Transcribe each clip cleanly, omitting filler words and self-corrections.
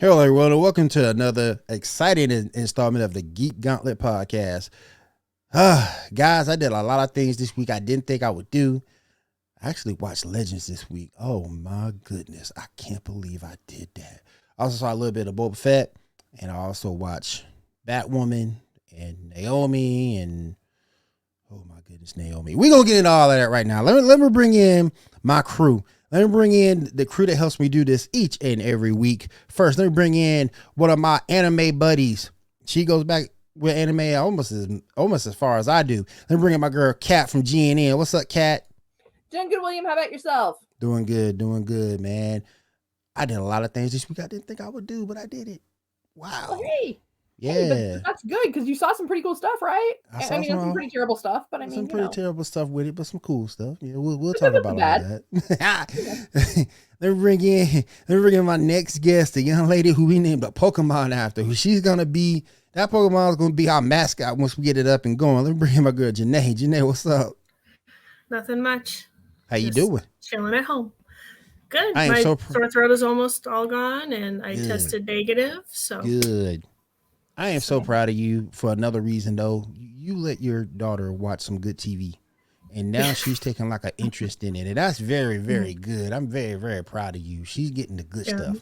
Hello, everyone, and welcome to another exciting installment of the Geek Gauntlet podcast. Guys, I did a lot of things this week I didn't think I would do. I actually watched Legends this week. Oh my goodness, I can't believe I did that. I also saw a little bit of Boba Fett, and I also watched Batwoman and Naomi, and oh my goodness, Naomi. We're going to get into all of that right now. Let me bring in my crew. Let me bring in the crew that helps me do this each and every week. First, let me bring in one of my anime buddies. She goes back with anime almost as far as I do. Let me bring in my girl Kat from GNN. What's up, Kat? Doing good, William. How about yourself? Doing good, man. I did a lot of things this week I didn't think I would do, but I did it. Wow. Well, hey. Yeah. Hey, but that's good because you saw some pretty cool stuff, right? I mean, some pretty terrible stuff, but some pretty terrible stuff with it, but some cool stuff. Yeah, we'll talk about all that. Let me bring in my next guest, the young lady who we named a Pokemon after. Who she's gonna be? That Pokemon is gonna be our mascot once we get it up and going. Let me bring in my girl Janae. Janae, what's up? Nothing much. How you doing? Chilling at home. Good. My sore throat is almost all gone, and I tested negative. So good. I am so proud of you for another reason, though. You let your daughter watch some good TV, and now she's taking like an interest in it. And that's very, very good. I'm very, very proud of you. She's getting the good stuff.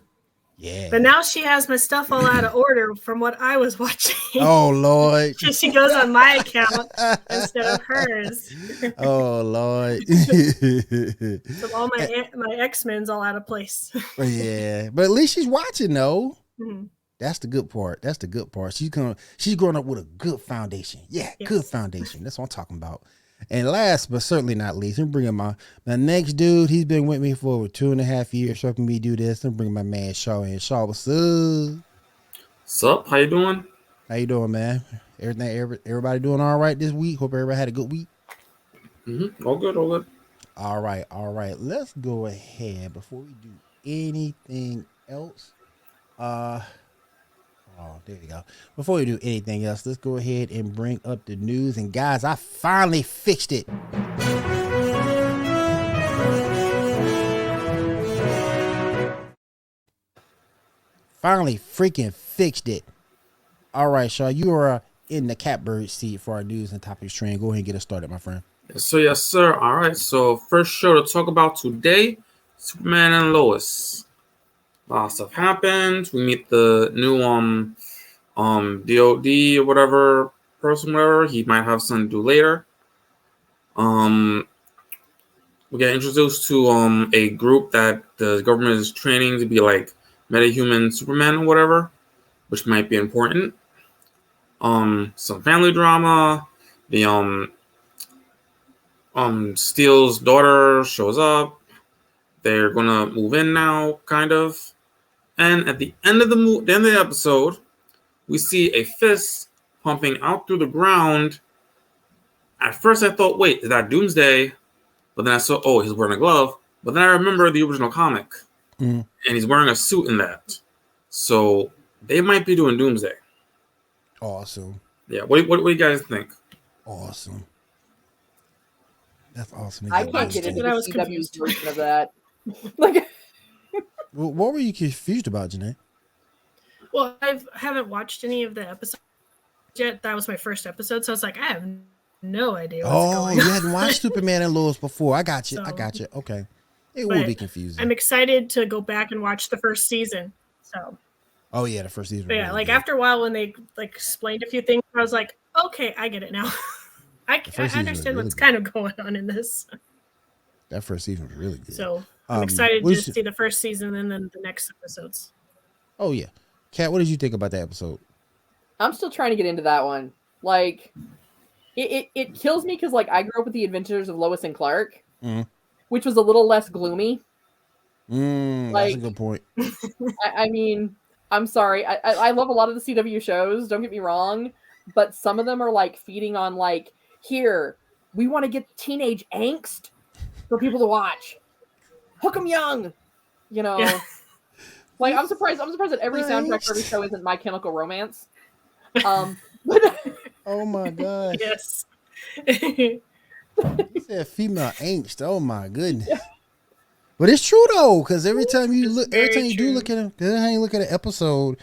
Yeah. But now she has my stuff all out of order from what I was watching. Oh, Lord. She goes on my account instead of hers. Oh, Lord. So all my X-Men's all out of place. Yeah. But at least she's watching, though. Mm-hmm. That's the good part. She's growing up with a good foundation. Yeah, yes. Good foundation. That's what I'm talking about. And last but certainly not least, I'm bringing my next dude. He's been with me for over 2.5 years, helping me do this. I'm bringing my man Shaw in. Shaw, what's up? What's up? How you doing? How you doing, man? Everybody doing all right this week? Hope everybody had a good week. Mm-hmm. All good. All right. Let's go ahead before we do anything else. Oh, there you go. Before we do anything else, let's go ahead and bring up the news. And guys, I finally fixed it. Finally freaking fixed it. All right, Shaw, you are in the catbird seat for our news and topics train. Go ahead and get us started, my friend. Yes, sir. All right. So first show to talk about today, Superman and Lois. A lot of stuff happens. We meet the new DOD or whatever person, whatever. He might have something to do later. We get introduced to a group that the government is training to be like metahuman Superman or whatever, which might be important. Some family drama. The Steele's daughter shows up. They're gonna move in now, kind of. And at the end of the episode, we see a fist pumping out through the ground. At first, I thought, wait, is that Doomsday? But then I saw, oh, he's wearing a glove. But then I remember the original comic, and he's wearing a suit in that. So they might be doing Doomsday. Awesome. Yeah. What do you guys think? Awesome. That's awesome. I can't get into the CW's version of that. Like. What were you confused about, Janae? Well, I haven't watched any of the episodes yet. That was my first episode, so I was like, I have no idea what's going on. You hadn't watched Superman and Lois before. I got you. Okay. It will be confusing. I'm excited to go back and watch the first season. So. Oh, yeah, the first season. But yeah, really after a while when they explained a few things, I was like, okay, I get it now. I understand what's kind of going on in this. That first season was really good. So I'm excited to see the first season and then the next episodes. Oh, yeah. Kat, what did you think about that episode? I'm still trying to get into that one. Like, it kills me because, like, I grew up with the Adventures of Lois and Clark, which was a little less gloomy. That's a good point. I mean, I'm sorry. I love a lot of the CW shows, don't get me wrong, but some of them are, like, feeding on, like, here, we want to get teenage angst for people to watch. Hook 'em young, you know. Yeah. Like I'm surprised that every soundtrack for every show isn't My Chemical Romance. Oh my gosh. Yes. You said female angst. Oh my goodness. But it's true though, because every time you It's look, every very time you do true. look at him, every time you look at an episode,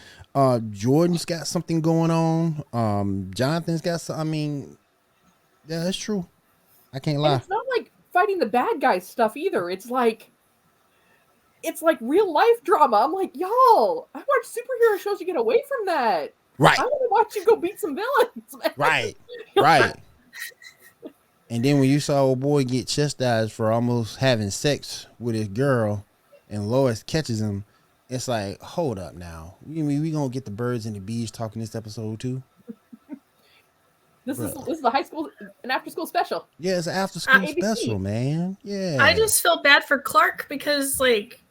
Jordan's got something going on. Jonathan's got some. I mean, yeah, that's true. I can't And lie. it's not like fighting the bad guy stuff either. It's like real life drama. I'm like, y'all, I watch superhero shows to get away from that. Right, I want to watch you go beat some villains, man. right, right. And then when you saw old boy get chastised for almost having sex with his girl, and Lois catches him, it's like, hold up now. You mean we gonna get the birds and the bees talking this episode too? This is a high school, an after school special. Yeah, it's an after school ABC. special, man. Yeah. I just feel bad for Clark because, like,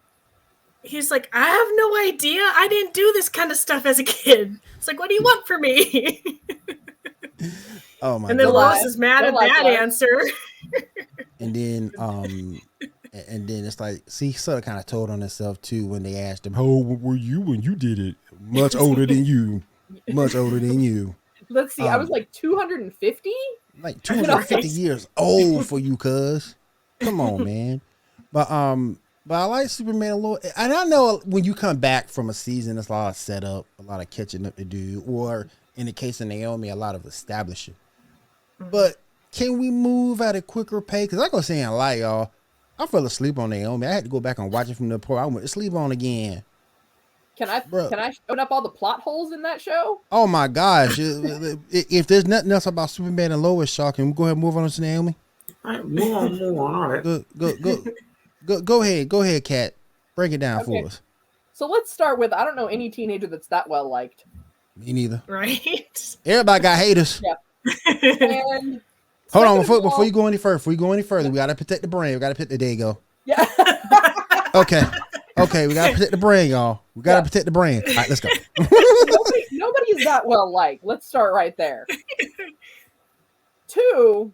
he's like, I have no idea. I didn't do this kind of stuff as a kid. It's like, what do you want from me? Oh my And then god. Lois is mad Don't at lie, that Clark. answer. And then and then it's like, see, he sort of kind of told on himself too when they asked him, "How old were you when you did it?" Much older than you. Much older than you. Let's see. I was like 250. Like 250 Right. years old for you, cuz. Come on, man. But I like Superman a little. And I know when you come back from a season, it's a lot of setup, a lot of catching up to do, or in the case of Naomi, a lot of establishing. But can we move at a quicker pace? Because I'm gonna say a lie, y'all. I fell asleep on Naomi. I had to go back and watch it from the point. I went to sleep on again. Can I Bruh. open up all the plot holes in that show? Oh my gosh! If there's nothing else about Superman and Lois, Shaw, can we go ahead and move on to Naomi? All right, move on. All right. Go ahead, Kat. Break it down Okay. for us. So let's start with, I don't know any teenager that's that well liked. Me neither. Right? Everybody got haters. Yeah. And Hold on, second of before all- you go any further, we gotta protect the brain. We gotta protect. There you go. Yeah. Okay, we gotta protect the brain, y'all. We gotta Yeah. protect the brain. All right, let's go. Nobody is that well liked. Let's start right there. 2,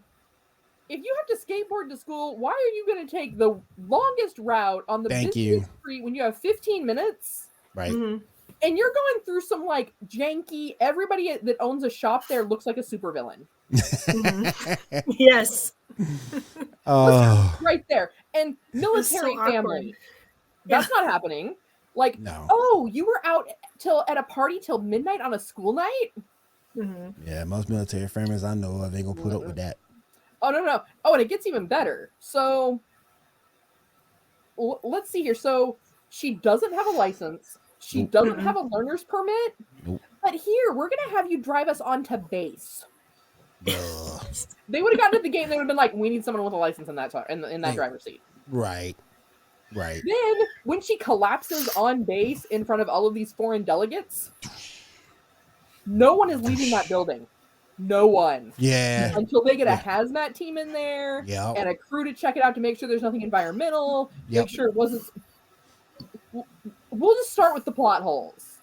if you have to skateboard to school, why are you going to take the longest route on the Thank busiest you. street when you have 15 minutes? Right. Mhm. And you're going through some like janky, everybody that owns a shop there looks like a supervillain. Mhm. Yes. Oh Right there. And military awkward. family. That's not happening. Like, no. oh, you were out at a party till midnight on a school night? Mhm. Yeah, most military families I know of ain't gonna put up with that. Oh, no. Oh, and it gets even better. So, let's see here. So, she doesn't have a license. She Nope. doesn't have a learner's permit. Nope. But here, we're going to have you drive us onto base. Ugh. They would have gotten to the game. They would have been like, we need someone with a license in that in that Hey. driver's seat. Right. Then, when she collapses on base in front of all of these foreign delegates, no one is leaving that building. No one. Yeah. Until they get a Yeah. hazmat team in there Yeah. and a crew to check it out to make sure there's nothing environmental, Yep. make sure it wasn't. We'll just start with the plot holes.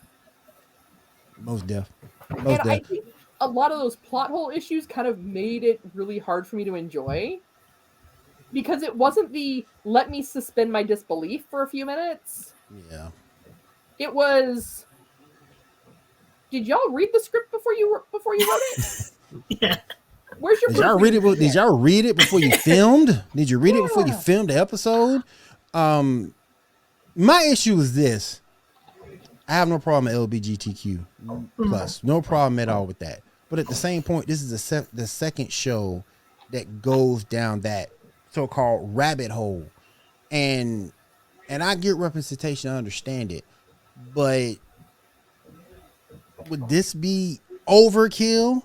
Most deaf. And Most I deaf. think a lot of those plot hole issues kind of made it really hard for me to enjoy. Because it wasn't the let me suspend my disbelief for a few minutes. Yeah. It was, did y'all read the script before you wrote it? Yeah. Where's your Did y'all read it? Did y'all read it before you filmed? Did you read it before you Yeah. filmed the episode? My issue is this. I have no problem with LGBTQ plus, no problem at all with that. But at the same point, this is the second show that goes down that so-called rabbit hole, and I get representation, I understand it, but would this be overkill?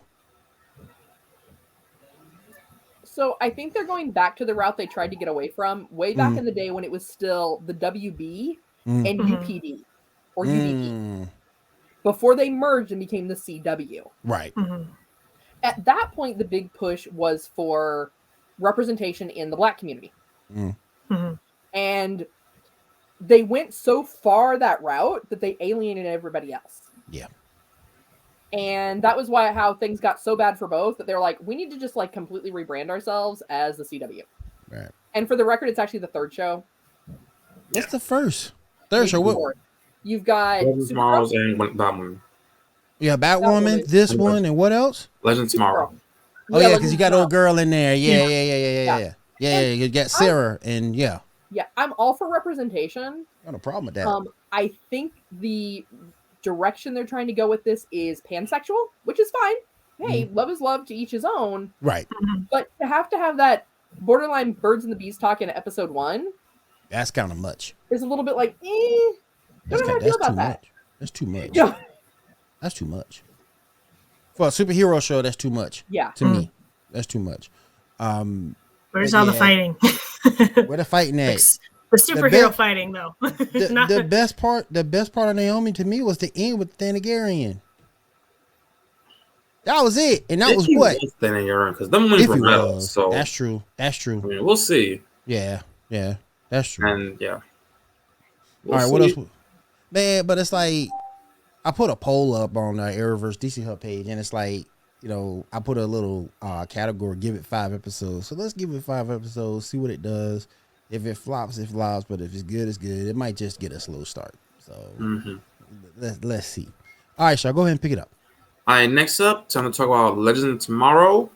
So I think they're going back to the route they tried to get away from way back in the day when it was still the WB Mm. and Mhm. UPD or UDP Mm, before they merged and became the CW. right. Mhm. At that point, the big push was for representation in the Black community. Mm. Mhm. And they went so far that route that they alienated everybody else. Yeah. And that was how things got so bad for both that they're like, we need to just like completely rebrand ourselves as the CW. Right. And for the record, it's actually the third show. What's the first? Third show. What? Fourth. You've got Legends Supergirl, Tomorrow's and Batwoman. Yeah, Batwoman, Batwoman. this one, and what else? Legends Tomorrow. Supergirl. Oh yeah, because Legends you got Tomorrow. old girl in there. Yeah. You got And- Sarah, and yeah. Yeah, I'm all for representation. Not a problem with that. I think the direction they're trying to go with this is pansexual, which is fine. Hey, love is love, to each his own. Right. But to have that borderline birds and the bees talk in episode 1, that's kind of much. Is a little bit like, don't know how to feel about that. Much. That's too much. Yeah. That's too much. For a superhero show, that's too much. Yeah. To me, that's too much. Where's all the fighting? Where the fighting at? The superhero fighting, though. The best part of Naomi to me was the end with Thanagarian. That was it, and that was what Thanagarian, because them wins were metal. So that's true. That's true. I mean, we'll see. Yeah, that's true. And yeah. All right, what else? Man, but it's like I put a poll up on Arrowverse DC Hub page, and it's like, I put a little category, give it 5 episodes. So let's give it 5 episodes, see what it does. If it flops, it flops. But if it's good, it's good. It might just get a slow start. So let's see. All right, Shaw, go ahead and pick it up. All right, next up, time to talk about Legend of Tomorrow.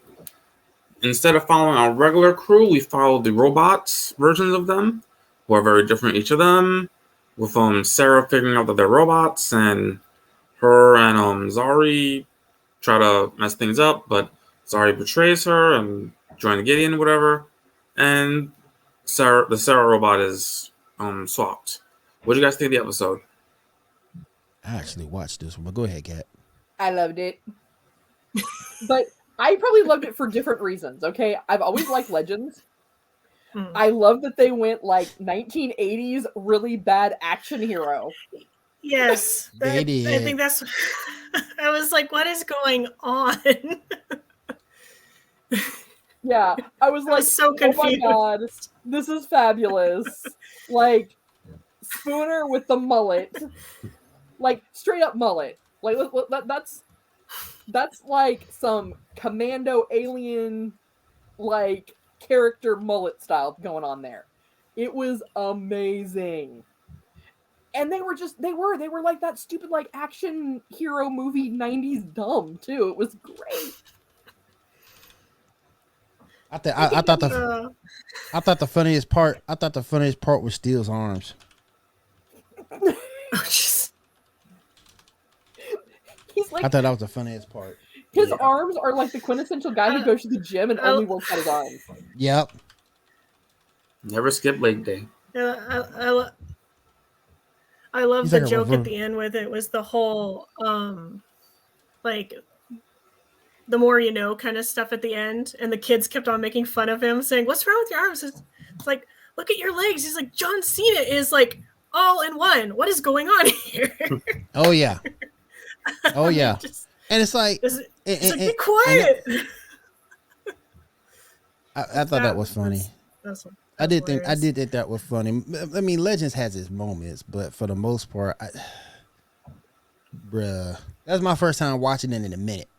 Instead of following our regular crew, we followed the robots versions of them, who are very different, each of them. With Sarah figuring out that they're robots, and her and Zari try to mess things up, but Zari betrays her and joins Gideon, whatever. And the Sarah robot is swapped. What do you guys think of the episode? I actually watched this one, but go ahead, Kat. I loved it. But I probably loved it for different reasons, okay? I've always liked Legends. I love that they went like 1980s really bad action hero. Yes. They did. I think that's... I was like, what is going on? Yeah, I was like, so confused. Oh my god, this is fabulous. Like, Spooner with the mullet. Like, straight up mullet. Like, that's like some commando alien, like, character mullet style going on there. It was amazing. And they were like that stupid, like, action hero movie 90s dumb, too. It was great. I thought the funniest part was Steele's arms. He's like, I thought that was the funniest part. His arms are like the quintessential guy who goes to the gym and only works out his arms. Yep. Never skip leg day. I love the joke at the end with it was the whole like the more you know kind of stuff at the end, and the kids kept on making fun of him, saying, "What's wrong with your arms?" It's like, look at your legs. He's like, John Cena is like all in one. What is going on here? Oh yeah. Oh yeah. And it's like, be quiet. I thought that was funny. I did think that was funny. I mean, Legends has its moments, but for the most part, that's my first time watching it in a minute.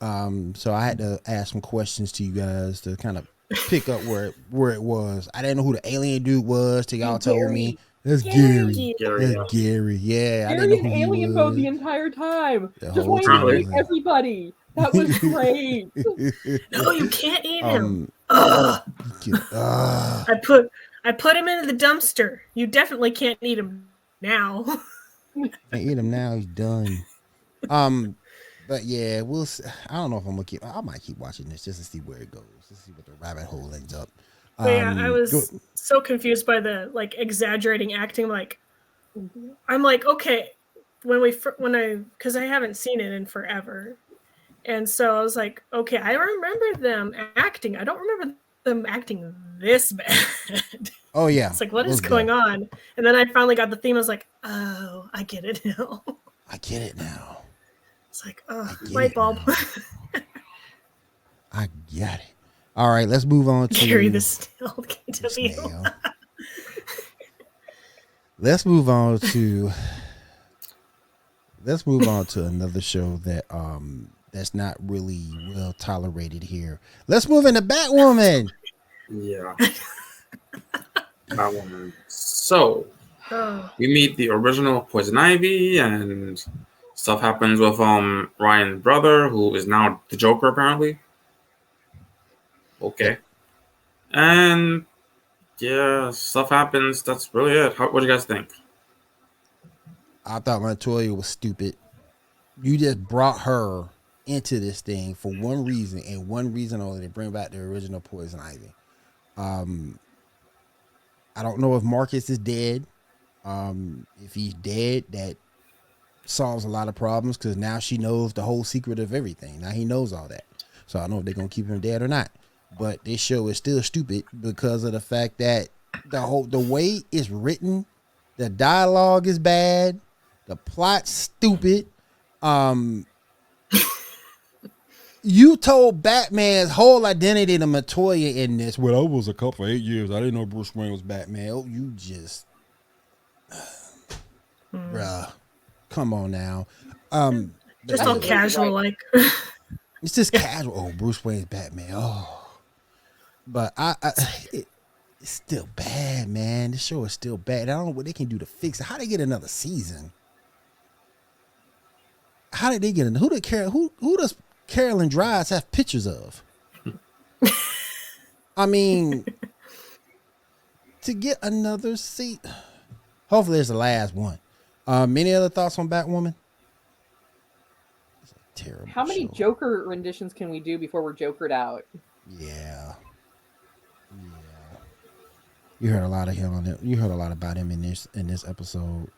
So I had to ask some questions to you guys to kind of pick up where it was. I didn't know who the alien dude was till y'all told me. That's Gary. That's Gary. Yeah, I didn't know who in alien mode the entire time. Just wanting to eat everybody. That was great. No, you can't eat him. I put him into the dumpster. You definitely can't eat him now. Can't eat him now. He's done. But yeah, we'll see. I don't know if I'm gonna I might keep watching this just to see where it goes, to see what the rabbit hole ends up. Yeah, I was so confused by the like exaggerating acting. Like, I'm like, okay, because I haven't seen it in forever, and so I was like, okay, I remember them acting. I don't remember them acting this bad. Oh yeah, it's like, what is going on? And then I finally got the theme. I was like, oh, I get it now. I get it now. It's like, oh, light bulb. I get it. All right, let's move on to Gary the Snail KW. Let's move on to another show that that's not really well tolerated here. Let's move into Batwoman. Yeah. Batwoman. So we meet the original Poison Ivy, and stuff happens with Ryan's brother, who is now the Joker apparently. Okay. And Yeah, stuff happens. That's really it. What do you guys think? I thought Montoya was stupid. You just brought her into this thing for one reason and one reason only, to bring back the original Poison Ivy. I don't know if Marcus is dead. If he's dead, that solves a lot of problems, because now she knows the whole secret of everything. Now he knows all that. So I don't know if they're gonna keep him dead or not. But this show is still stupid because of the fact that the way it's written, the dialogue is bad, the plot's stupid. You told Batman's whole identity to Montoya in this. Well, I was a cop for 8 years. I didn't know Bruce Wayne was Batman. Oh, you just, bruh, come on now. Just all casual, like. It's just casual. Oh, Bruce Wayne's Batman. Oh, but it's still bad, man. This show is still bad. I don't know what they can do to fix it. How they get another season? How did they get in? Who does Carolyn Dries have pictures of? I mean, to get another seat. Hopefully it's the last one. Any other thoughts on Batwoman? It's a terrible How many show. Joker renditions can we do before we're jokered out? Yeah. You heard a lot of him on it. You heard a lot about him in this episode.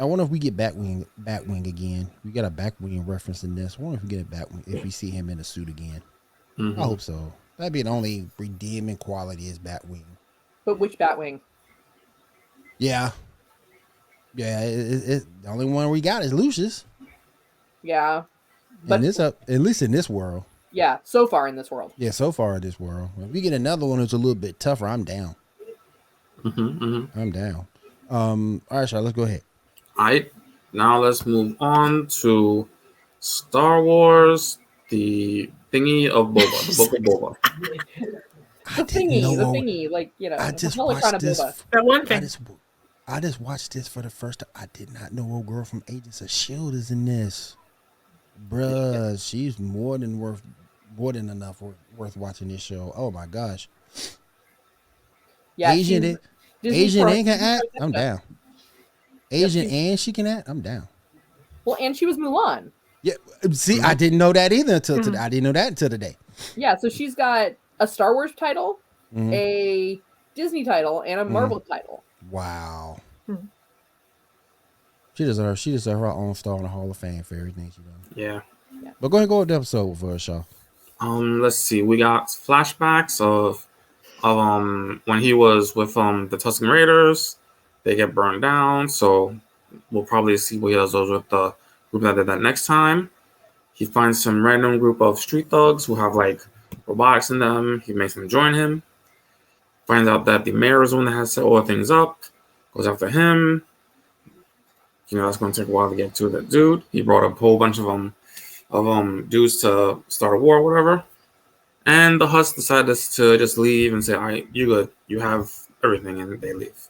I wonder if we get Batwing again. We got a Batwing reference in this. I wonder if we get a Batwing if we see him in a suit again. Mm-hmm. I hope so. That'd be the only redeeming quality is Batwing. But which Batwing? Yeah. The only one we got is Lucius. Yeah, but at least in this world. Yeah, so far in this world. Yeah, so far in this world. If we get another one that's a little bit tougher, I'm down. I'm down. All right, Charlotte, let's go ahead. All right, now let's move on to Star Wars, the thingy of Boba, the book of Boba. The thingy, like, you know, I just watched this. That one thing. I just watched this for the first time. I did not know a girl from Agents of S.H.I.E.L.D. is in this. Bruh, she's more than enough worth watching this show. Oh my gosh. Yeah, Asian and can act, I'm down. Asian and she can act, I'm down. Well, and she was Mulan. Yeah, see, I didn't know that either until today. I didn't know that until today. Yeah, so she's got a Star Wars title, a Disney title, and a Marvel title. Wow. She deserves her own star in the Hall of Fame for everything she done. Yeah. But go ahead and go with the episode for us, Shaw. Let's see. We got flashbacks of when he was with the Tusken Raiders. They get burned down, so we'll probably see what he does with the group that did that next time. He finds some random group of street thugs who have like robotics in them. He makes them join him. Finds out that the mayor is the one that has set all things up. Goes after him. You know, that's going to take a while to get to that dude. He brought up a whole bunch of dudes to start a war or whatever. And the Hutts decided to just leave and say, all right, you good. You have everything, and they leave.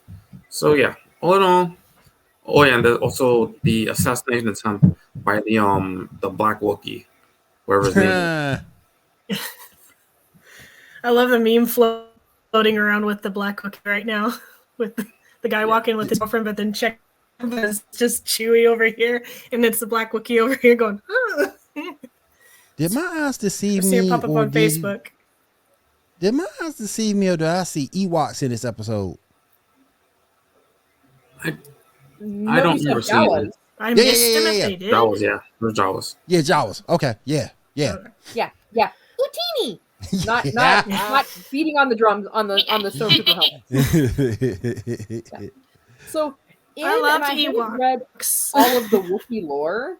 So, yeah, all in all. Oh, yeah, and there's also the assassination attempt by the Black Wookiee, wherever his name is. I love the meme floating around with the Black Wookiee right now, with the guy walking with his girlfriend, but then check. It's just Chewie over here, and it's the Black Wookiee over here going, oh. Did my eyes deceive me? See it pop up on Facebook. Did my eyes deceive me, or did I see Ewoks in this episode? I don't remember seeing it. I missed him if they did. Jawas, yeah. There's Jawas. Yeah, Jawas. Okay, yeah. Yeah. Utini! Not beating on the drums on the Stormtrooper helmet. Yeah. So, I haven't read all of the Wookiee lore.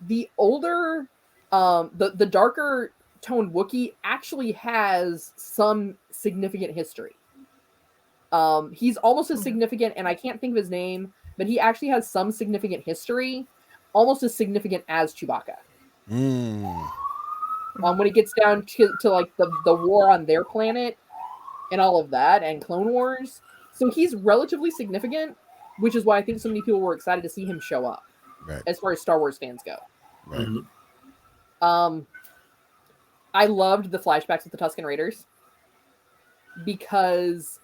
The older, the darker toned Wookiee actually has some significant history. He's almost as significant, and I can't think of his name, but he actually has some significant history, almost as significant as Chewbacca. When it gets down to like the war on their planet and all of that, and Clone Wars. So he's relatively significant, which is why I think so many people were excited to see him show up, as far as Star Wars fans go. Right. I loved the flashbacks with the Tusken Raiders because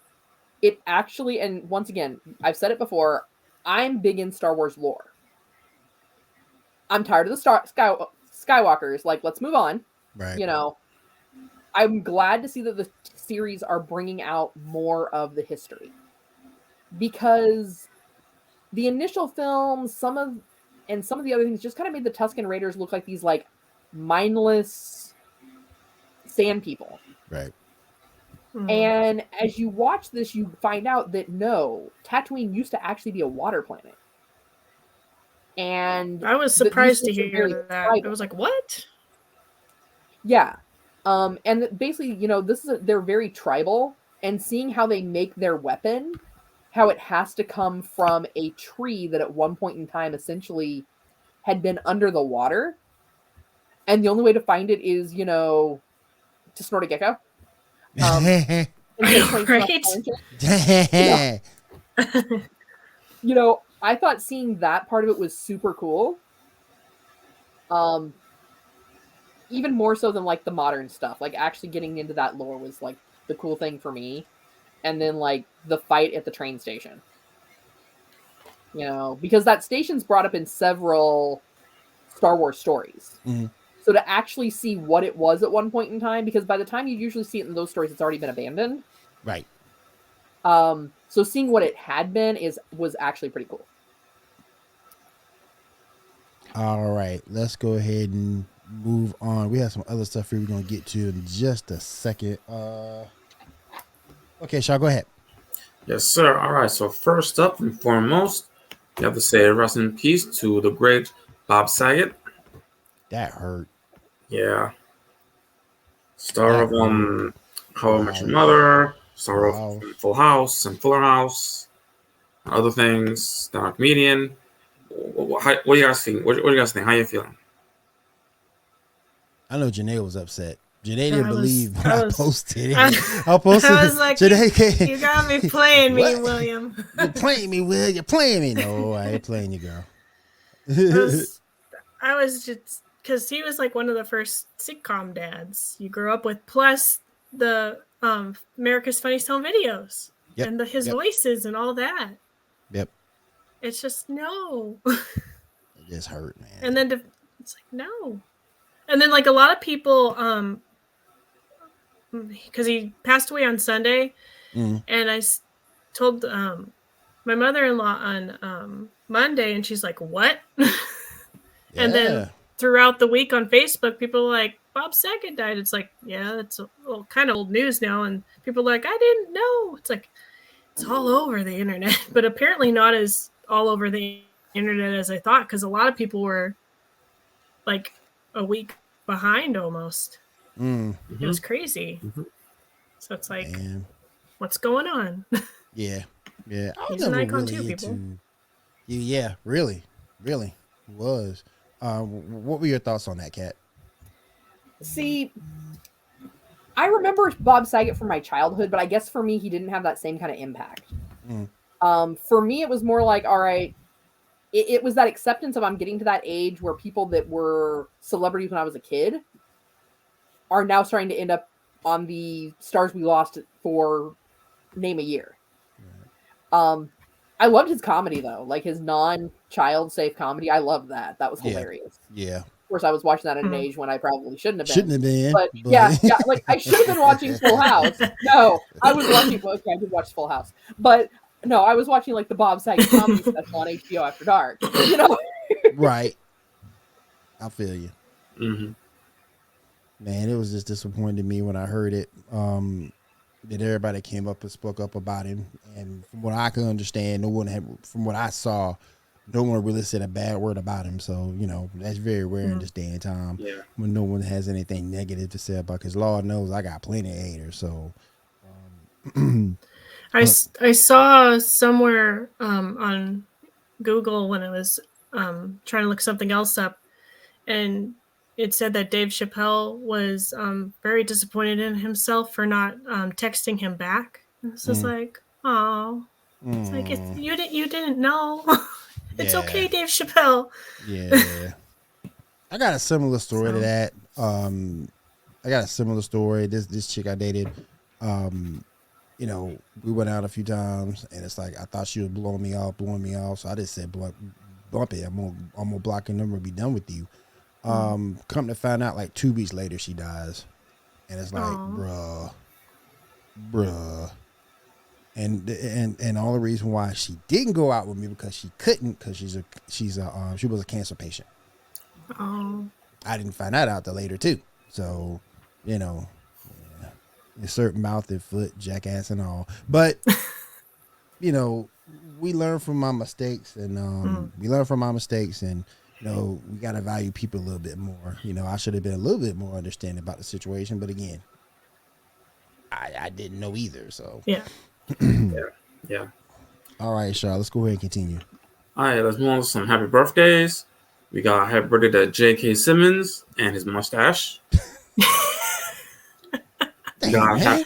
it actually, and once again, I've said it before, I'm big in Star Wars lore. I'm tired of the Skywalkers. Like, let's move on. Right. You know, I'm glad to see that the series are bringing out more of the history, because the initial films, some of the other things just kind of made the Tusken Raiders look like these like mindless sand people. Right. And as you watch this, you find out that no, Tatooine used to actually be a water planet. And I was surprised to hear that. I was like, what? Yeah. And basically, you know, they're very tribal, and seeing how they make their weapon, how it has to come from a tree that at one point in time essentially had been under the water. And the only way to find it is, you know, to snort a gecko. Right. You know, I thought seeing that part of it was super cool. Even more so than like the modern stuff. Like actually getting into that lore was like the cool thing for me. And then like the fight at the train station. You know, because that station's brought up in several Star Wars stories. Mm-hmm. So to actually see what it was at one point in time, because by the time you usually see it in those stories, it's already been abandoned. Right. So seeing what it had been was actually pretty cool. All right, let's go ahead and move on. We have some other stuff here we're gonna get to in just a second. Okay, Shaw, go ahead. Yes, sir. All right. So first up and foremost, you have to say rest in peace to the great Bob Saget. That hurt. Yeah. Star of How I Met Your Mother, star of Full House and Fuller House, other things. Stand-up comedian. What do you guys think? What do you guys think? How you feeling? I know Janae was upset. Janae didn't believe when I posted it. I was like, Janae, you got me playing me, William. You're playing me, Will. You're playing me. No, I ain't playing you, girl. I was just, because he was like one of the first sitcom dads you grew up with, plus the America's Funniest Home Videos and his voices and all that. Yep. It's just no. It just hurt, man. And then it's like no. And then like a lot of people, because he passed away on Sunday, and I told my mother-in-law on Monday, and she's like, "What?" And then throughout the week on Facebook, people are like, Bob Saget died. It's like, yeah, it's kind of old news now. And people are like, I didn't know. It's like, it's all over the internet, but apparently not as all over the internet as I thought, because a lot of people were like a week behind almost. It was crazy. So it's like, what's going on? Yeah. He's an icon too, people. Yeah, really he was. What were your thoughts on that, Kat? See, I remember Bob Saget from my childhood, but I guess for me, he didn't have that same kind of impact. For me, it was more like, all right, it was that acceptance of I'm getting to that age where people that were celebrities when I was a kid are now starting to end up on the Stars We Lost for name a year. I loved his comedy though, like his non-child safe comedy. I loved that. That was hilarious. Yeah. Of course, I was watching that at an age when I probably shouldn't have been. But yeah, like I should have been watching Full House. No, I was watching. Okay, I did watch Full House, but no, I was watching like the Bob Saget comedy special on HBO After Dark. You know, right? I feel you. Man, it was just disappointing to me when I heard it. That everybody came up and spoke up about him, and from what I could understand, from what I saw, no one really said a bad word about him. So, you know, that's very rare in this day and time when no one has anything negative to say about, because Lord knows I got plenty of haters. So I saw somewhere on Google when I was trying to look something else up, and it said that Dave Chappelle was very disappointed in himself for not texting him back. And it's just like, oh, it's like you didn't know. It's okay, Dave Chappelle. Yeah. I got a similar story to that. got a similar story. This chick I dated, you know, we went out a few times, and it's like I thought she was blowing me off. So I just said, bump it. I'm gonna block your number and be done with you. Come to find out, like 2 weeks later, she dies, and it's like, bruh. And the only reason why she didn't go out with me because she couldn't, because she was a cancer patient. Oh. I didn't find that out till later too. So, you know, insert mouth and foot, jackass and all. But you know, we learn from our mistakes, and you know, we gotta value people a little bit more. You know, I should have been a little bit more understanding about the situation, but again, I didn't know either. So yeah. Yeah. All right, Charlotte, let's go ahead and continue. All right, let's move on to some happy birthdays. We got happy birthday to J.K. Simmons and his mustache. Damn, man.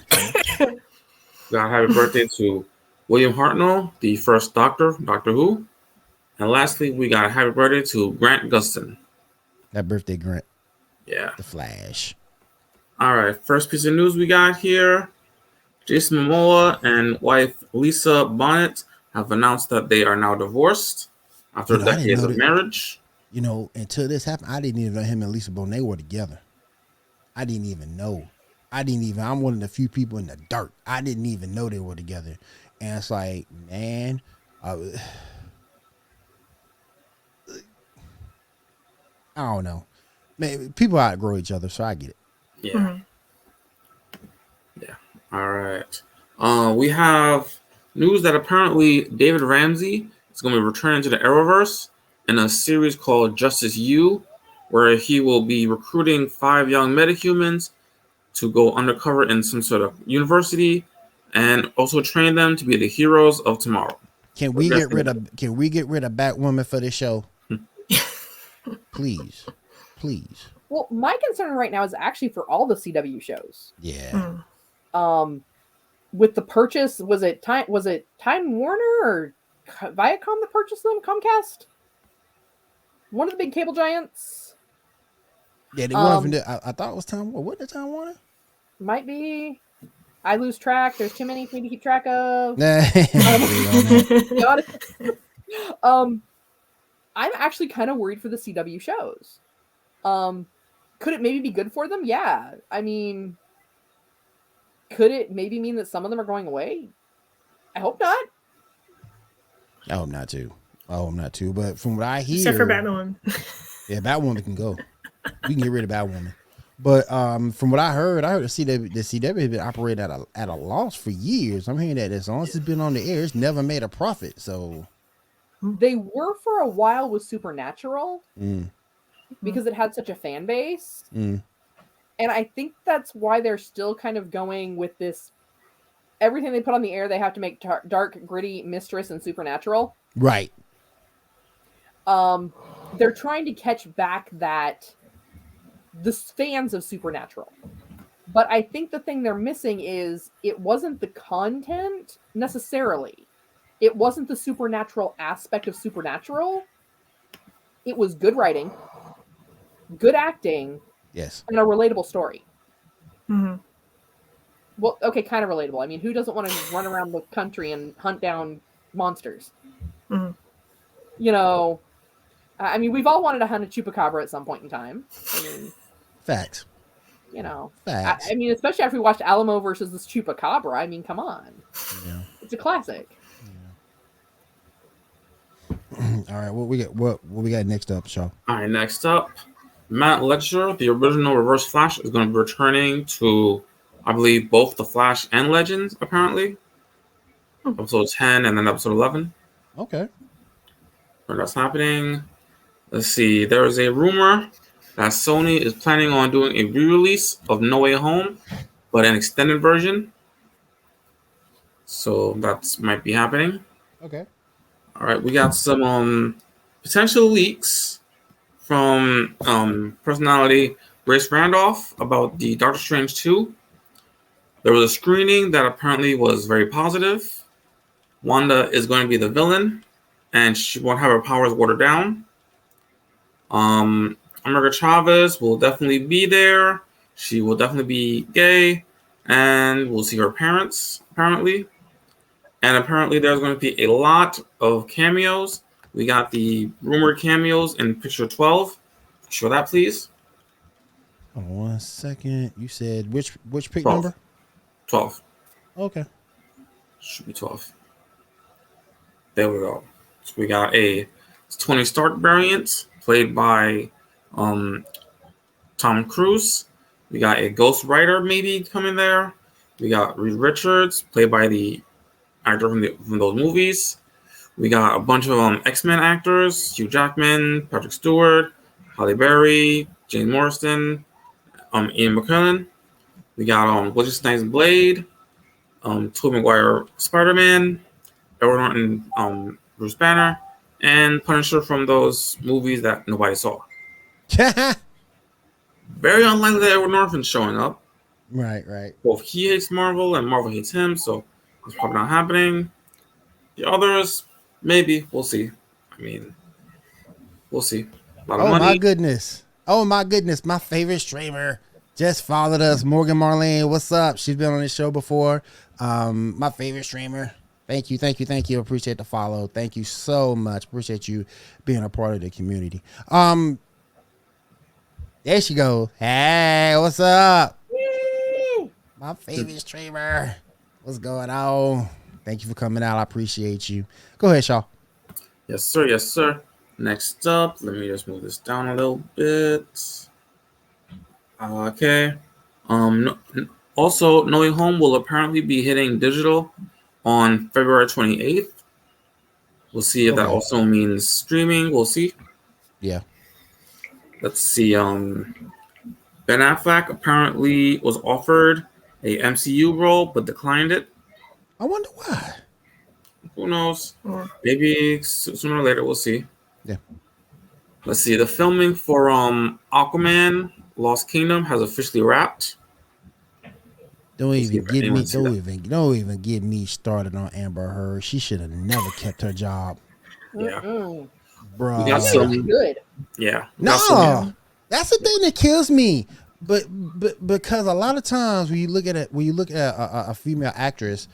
Got happy birthday to William Hartnell, the first Doctor Who. And lastly, we got a happy birthday to Grant Gustin. That birthday, Grant. Yeah. The Flash. All right, first piece of news we got here. Jason Momoa and wife Lisa Bonet have announced that they are now divorced after decades of marriage. You know, until this happened, I didn't even know him and Lisa Bonet were together. I didn't even know. I'm one of the few people in the dark. I didn't even know they were together. And it's like, man, I don't know. Man, people outgrow each other, so I get it. Yeah. Mm-hmm. Yeah. All right. We have news that apparently David Ramsey is going to be returning to the Arrowverse in a series called Justice U, where he will be recruiting 5 young metahumans to go undercover in some sort of university and also train them to be the heroes of tomorrow. Can we get rid of Batwoman for this show? Please. Well, my concern right now is actually for all the CW shows. Yeah. With the purchase, was it Time Warner or Viacom that purchased them? Comcast? One of the big cable giants. Yeah, they wanted to. I thought it was Time Warner. What the Time Warner? Might be. I lose track. There's too many for me to keep track of. I'm actually kind of worried for the CW shows. Could it maybe be good for them? Yeah. I mean, could it maybe mean that some of them are going away? I hope not. I hope not too. But from what I hear, except for Batwoman. Yeah, Batwoman can go. We can get rid of Batwoman. But from what I heard the CW has been operating at a loss for years. I'm hearing that as long as it's been on the air, it's never made a profit. So they were for a while with Supernatural because it had such a fan base. And I think that's why they're still kind of going with this. Everything they put on the air, they have to make dark, gritty, Mistress, and Supernatural. Right. They're trying to catch back the fans of Supernatural. But I think the thing they're missing is it wasn't the content necessarily. It wasn't the supernatural aspect of Supernatural. It was good writing, good acting, yes, and a relatable story. Mm-hmm. Well, okay, kind of relatable. I mean, who doesn't want to run around the country and hunt down monsters? Mm-hmm. You know, I mean, we've all wanted to hunt a chupacabra at some point in time. I mean, facts. You know, facts. I mean, especially after we watched Alamo versus this chupacabra. I mean, come on, it's a classic. All right, what we got next up, Shaw? All right, next up, Matt Ledger, the original Reverse Flash, is going to be returning to, I believe, both the Flash and Legends, apparently. Episode 10 and then episode 11. Okay. When that's happening, let's see. There is a rumor that Sony is planning on doing a re-release of No Way Home, but an extended version. So that might be happening. Okay. All right, we got some potential leaks from personality Grace Randolph about the Doctor Strange 2. There was a screening that apparently was very positive. Wanda is going to be the villain, and she won't have her powers watered down. America Chavez will definitely be there, She will definitely be gay, and we'll see her parents, apparently. And apparently there's going to be a lot of cameos. We got the rumored cameos in picture 12. Show that, please. Oh, 1 second. You said which pick 12. number? 12. Okay. Should be 12. There we go. So we got a Tony Stark variant played by Tom Cruise. We got a Ghost Rider maybe coming there. We got Reed Richards played by the actor from those movies. We got a bunch of X-Men actors: Hugh Jackman, Patrick Stewart, Halle Berry, Jane Morrison, Ian McKellen. We got Wesley Snipes' Blade, Tobey Maguire Spider-Man, Edward Norton Bruce Banner, and Punisher from those movies that nobody saw. Very unlikely that Edward Norton's showing up. Right. Both he hates Marvel and Marvel hates him, so it's probably not happening. The others, maybe. We'll see. I mean, we'll see. A lot of money. My goodness. Oh my goodness. My favorite streamer just followed us. Morgan Marlene. What's up? She's been on this show before. My favorite streamer. Thank you. Appreciate the follow. Thank you so much. Appreciate you being a part of the community. There she goes. Hey, what's up? Woo! My favorite streamer. What's going on? Thank you for coming out. I appreciate you. Go ahead, Shaw. Yes, sir. Next up, let me just move this down a little bit. Okay. Also, No Way Home will apparently be hitting digital on February 28th. We'll see if that also means streaming. We'll see. Yeah. Let's see. Ben Affleck apparently was offered a MCU role but declined it. I wonder why. Who knows? Maybe sooner or later. We'll see. Yeah. Let's see. The filming for Aquaman Lost Kingdom has officially wrapped. Don't even get me started on Amber Heard. She should have never kept her job. Yeah. Bro. Good. Yeah. No. That's the thing that kills me. But because a lot of times when you look at a female actress,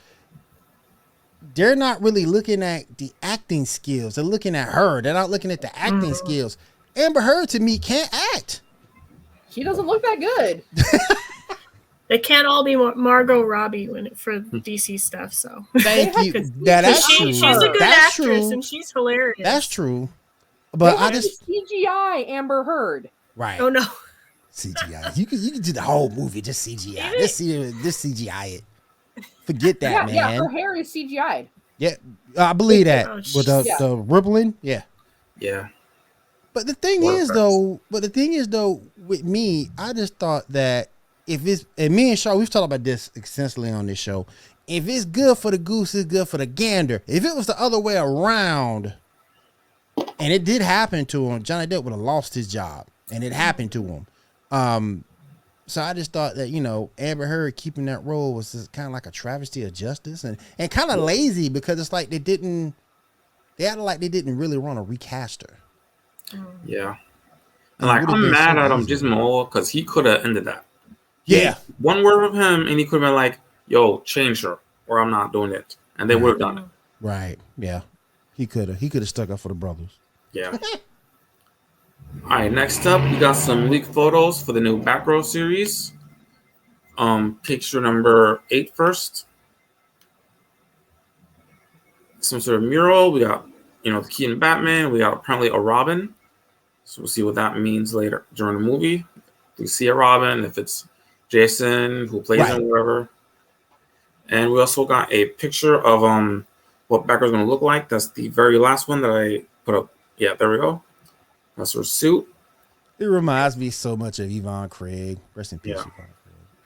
they're not really looking at the acting skills. They're looking at her. They're not looking at the acting skills. Amber Heard to me can't act. She doesn't look that good. They can't all be Margot Robbie for DC stuff. So thank you. That's true. She's a good actress and she's hilarious. That's true. But I just CGI Amber Heard. Right. Oh no. CGI. You can do the whole movie just CGI. Just CGI it. Forget that, man. Yeah, her hair is CGI'd. Yeah, I believe that with the rippling. Yeah. Yeah. But the thing is though, with me, I just thought that if it's, and me and Shaw, we've talked about this extensively on this show. If it's good for the goose, it's good for the gander. If it was the other way around, and it did happen to him, Johnny Depp would have lost his job, and it happened to him. So I just thought that, Amber Heard keeping that role was just kind of like a travesty of justice and kind of lazy, because it's like they acted like they didn't really want to recast her. Yeah. And I'm mad at him just more because he could have ended that. Yeah. One word from him and he could have been like, yo, change her or I'm not doing it. And they would have done it. Right. Yeah. He could have stuck up for the brothers. Yeah. All right, next up, we got some leaked photos for the new Batgirl series. Picture number 8 first. Some sort of mural. We got, the Keaton Batman. We got apparently a Robin. So we'll see what that means later during the movie. We see a Robin, if it's Jason who plays him, whatever. And we also got a picture of what Batgirl's going to look like. That's the very last one that I put up. Yeah, there we go. That's her suit. It reminds me so much of Yvonne Craig. Rest in peace, Yvonne Craig.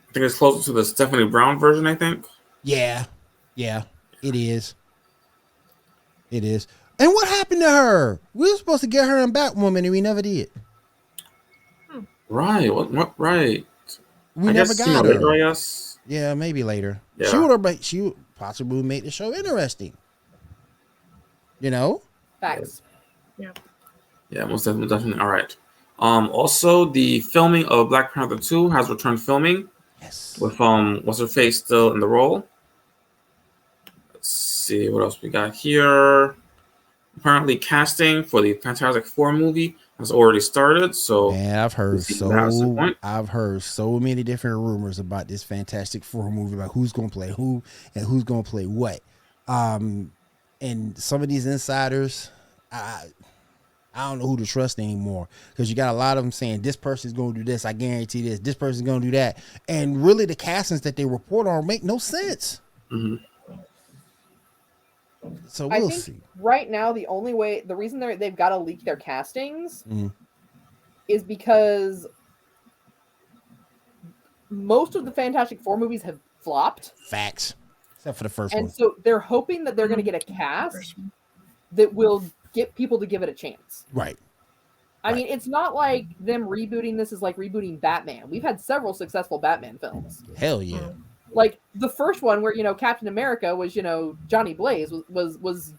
I think it's closer to the Stephanie Brown version, I think. Yeah, it is. It is. And what happened to her? We were supposed to get her in Batwoman, and we never did. Right. What? Right. We never got her. Later, I guess. Yeah, maybe later. Yeah. She would possibly make the show interesting. Facts. Yeah. Yeah, most definitely. All right. Also, the filming of Black Panther 2 has returned filming. Yes. With what's her face still in the role. Let's see what else we got here. Apparently, casting for the Fantastic Four movie has already started. So, man, I've heard so many different rumors about this Fantastic Four movie, about who's gonna play who and who's gonna play what. And some of these insiders, I don't know who to trust anymore, because you got a lot of them saying this person's going to do this. I guarantee this. This person's going to do that. And really, the castings that they report on make no sense. Mm-hmm. So we'll see. Right now, the reason they've got to leak their castings is because most of the Fantastic Four movies have flopped. Facts. Except for the first one. And so they're hoping that they're going to get a cast that will get people to give it a chance. Right. I mean, it's not like them rebooting this is like rebooting Batman. We've had several successful Batman films. Hell yeah. Like the first one where, Captain America was, Johnny Blaze was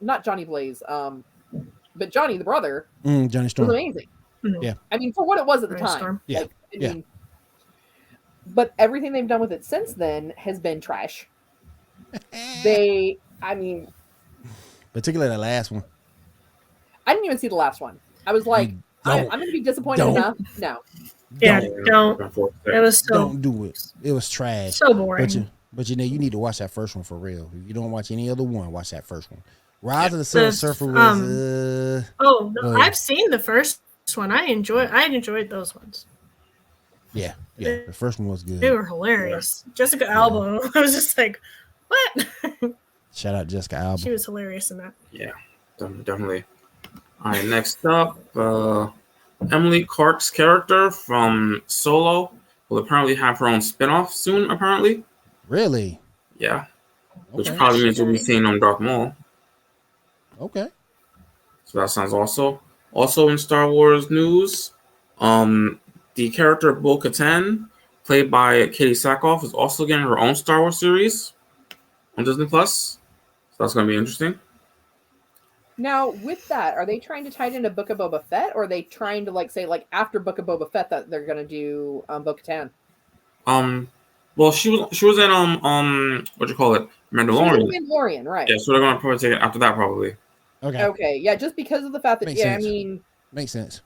not Johnny Blaze, but Johnny the brother. Johnny Storm. Was amazing. Yeah. I mean, for what it was at the time. Storm. Yeah. Like, I mean, but everything they've done with it since then has been trash. Particularly the last one. I didn't even see the last one. I was like, I'm going to be disappointed enough. No. Yeah, don't. It was don't do it. It was trash. So boring. But you need to watch that first one for real. If you don't watch any other one, watch that first one. Rise of the Silver Surfer was. I've seen the first one. I enjoyed those ones. Yeah. The first one was good. They were hilarious. Jessica Alba. I was just like, what? Shout out Jessica Alba. She was hilarious in that. Yeah, definitely. All right, next up, Emily Clark's character from Solo will apparently have her own spinoff soon, apparently. Really? Yeah. Which probably means we'll be seeing on Dark Maul. Okay. So that sounds also in Star Wars news. The character Bo-Katan, played by Katie Sackhoff, is also getting her own Star Wars series on Disney Plus. So that's going to be interesting. Now, with that, are they trying to tie it into Book of Boba Fett, or are they trying to say after Book of Boba Fett that they're going to do Bo-Katan? Well, she was in what you call it, Mandalorian. She was in Mandalorian, right? Yeah, so they're going to probably take it after that, probably. Okay, yeah, just because of the fact that makes sense.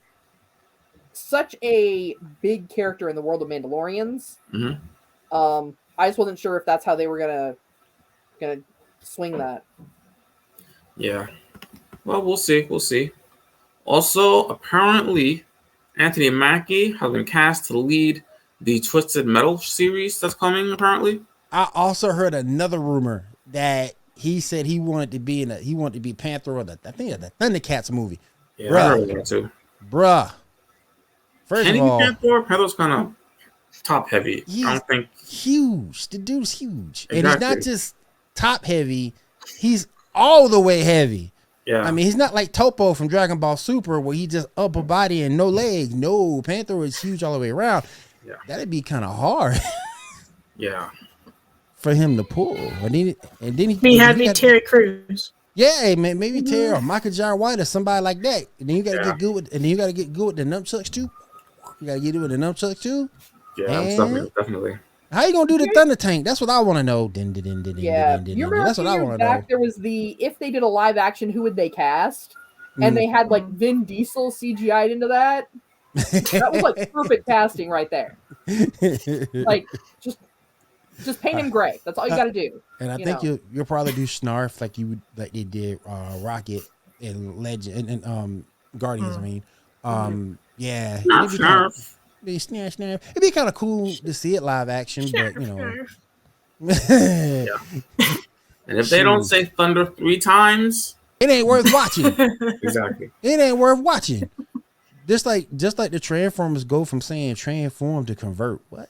Such a big character in the world of Mandalorians. Mm-hmm. I just wasn't sure if that's how they were gonna swing that. Yeah. Well, we'll see. Also, apparently, Anthony Mackie has been cast to lead the Twisted Metal series that's coming, apparently. I also heard another rumor that he said he wanted to be Panther or the Thundercats movie. Yeah, I heard that too. Bruh. First of all, Panther's kind of top heavy. I don't think huge. The dude's huge. Exactly. And he's not just top heavy, he's all the way heavy. Yeah. I mean, he's not like Topo from Dragon Ball Super where he just upper body and no legs. No, Panther is huge all the way around. Yeah. That'd be kind of hard. Yeah. For him to pull. And then he had me Terry Crews. Yeah, man, maybe Terry or Michael John White or somebody like that. And then you gotta get good with the nunchucks too. You gotta get it with the nunchucks too. Yeah, definitely. How you gonna do the Thunder Tank? That's what I want to know. You remember that's what I want to know. There was if they did a live action, who would they cast? And they had Vin Diesel CGI'd into that. That was perfect casting right there. Just paint him gray. That's all you got to do. And I think you'll probably do Snarf like they did Rocket and Legend and Guardians. I mean, yeah. Snarf. It'd be kind of cool to see it live action, but yeah. And if they don't say Thunder 3 times, it ain't worth watching. Exactly. It ain't worth watching. Just like the Transformers go from saying transform to convert. What?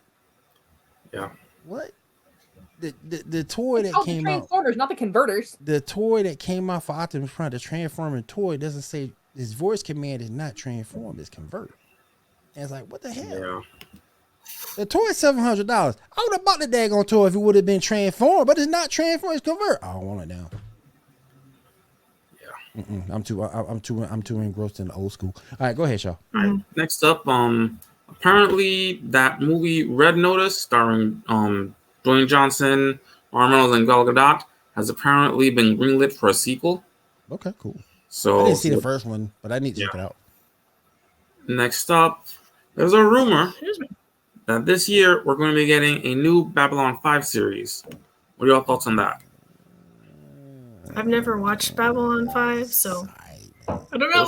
Yeah. What? The toy that came out. Transformers, not the converters. The toy that came out for Optimus Prime, the transforming toy, doesn't say his voice command is not transform, it's convert. And it's like, what the hell? Yeah. The toy is $700. I would have bought the daggone toy if it would have been transformed, but it's not transformed, it's convert. I don't want it now. I'm too engrossed in the old school. All right, go ahead, y'all. All right. Next up, apparently that movie Red Notice, starring Dwayne Johnson, Ryan Reynolds, and Gal Gadot, has apparently been greenlit for a sequel. Okay, cool. So I didn't see the first one, but I need to check it out. Next up, there's a rumor that this year we're going to be getting a new Babylon 5 series. What are your thoughts on that? I've never watched Babylon 5, so I don't know.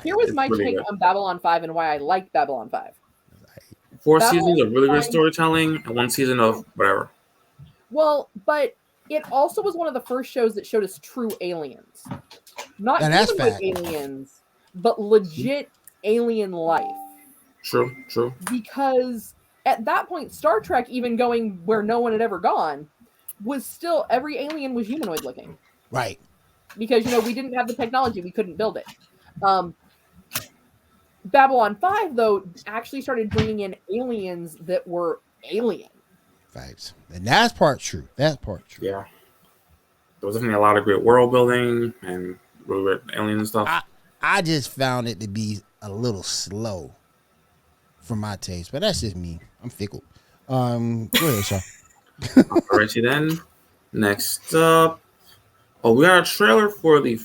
Here was my take on Babylon 5 and why I like Babylon 5. 4 seasons of really good storytelling and 1 season of whatever. Well, but it also was one of the first shows that showed us true aliens. Not humanoid aliens, but legit alien life. True. Because at that point, Star Trek, even going where no one had ever gone, was still, every alien was humanoid looking. Right. Because, we didn't have the technology. We couldn't build it. Babylon 5, though, actually started bringing in aliens that were alien. Facts. And that's part true. Yeah. There was definitely a lot of great world building and really great alien stuff. I just found it to be a little slow for my taste, but that's just me. I'm fickle. Go ahead, Sean. Alrighty then. Next up, we got a trailer for the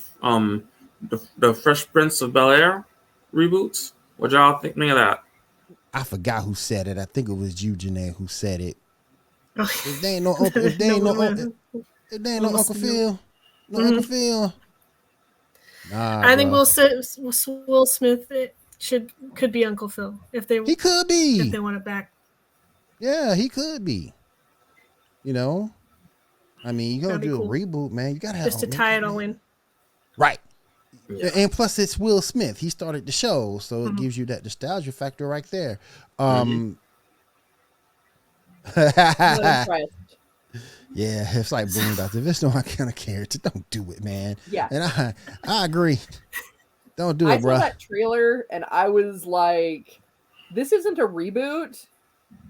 Fresh Prince of Bel-Air reboots. What y'all think of that? I forgot who said it. I think it was you, Janae, who said it. If they ain't no Uncle Phil, Uncle Phil. Nah, I think Will Smith could be Uncle Phil if they he could be if they want it back. Yeah, he could be. I mean, you gotta do a reboot, man. You gotta have just to tie it all in, right? Yeah. And plus, it's Will Smith. He started the show, so it gives you that nostalgia factor right there. Yeah, it's like Boondocks. If it's not kind of character, don't do it, man. Yeah, and I agree. Don't do it, bro. I saw that trailer and I was like, "This isn't a reboot.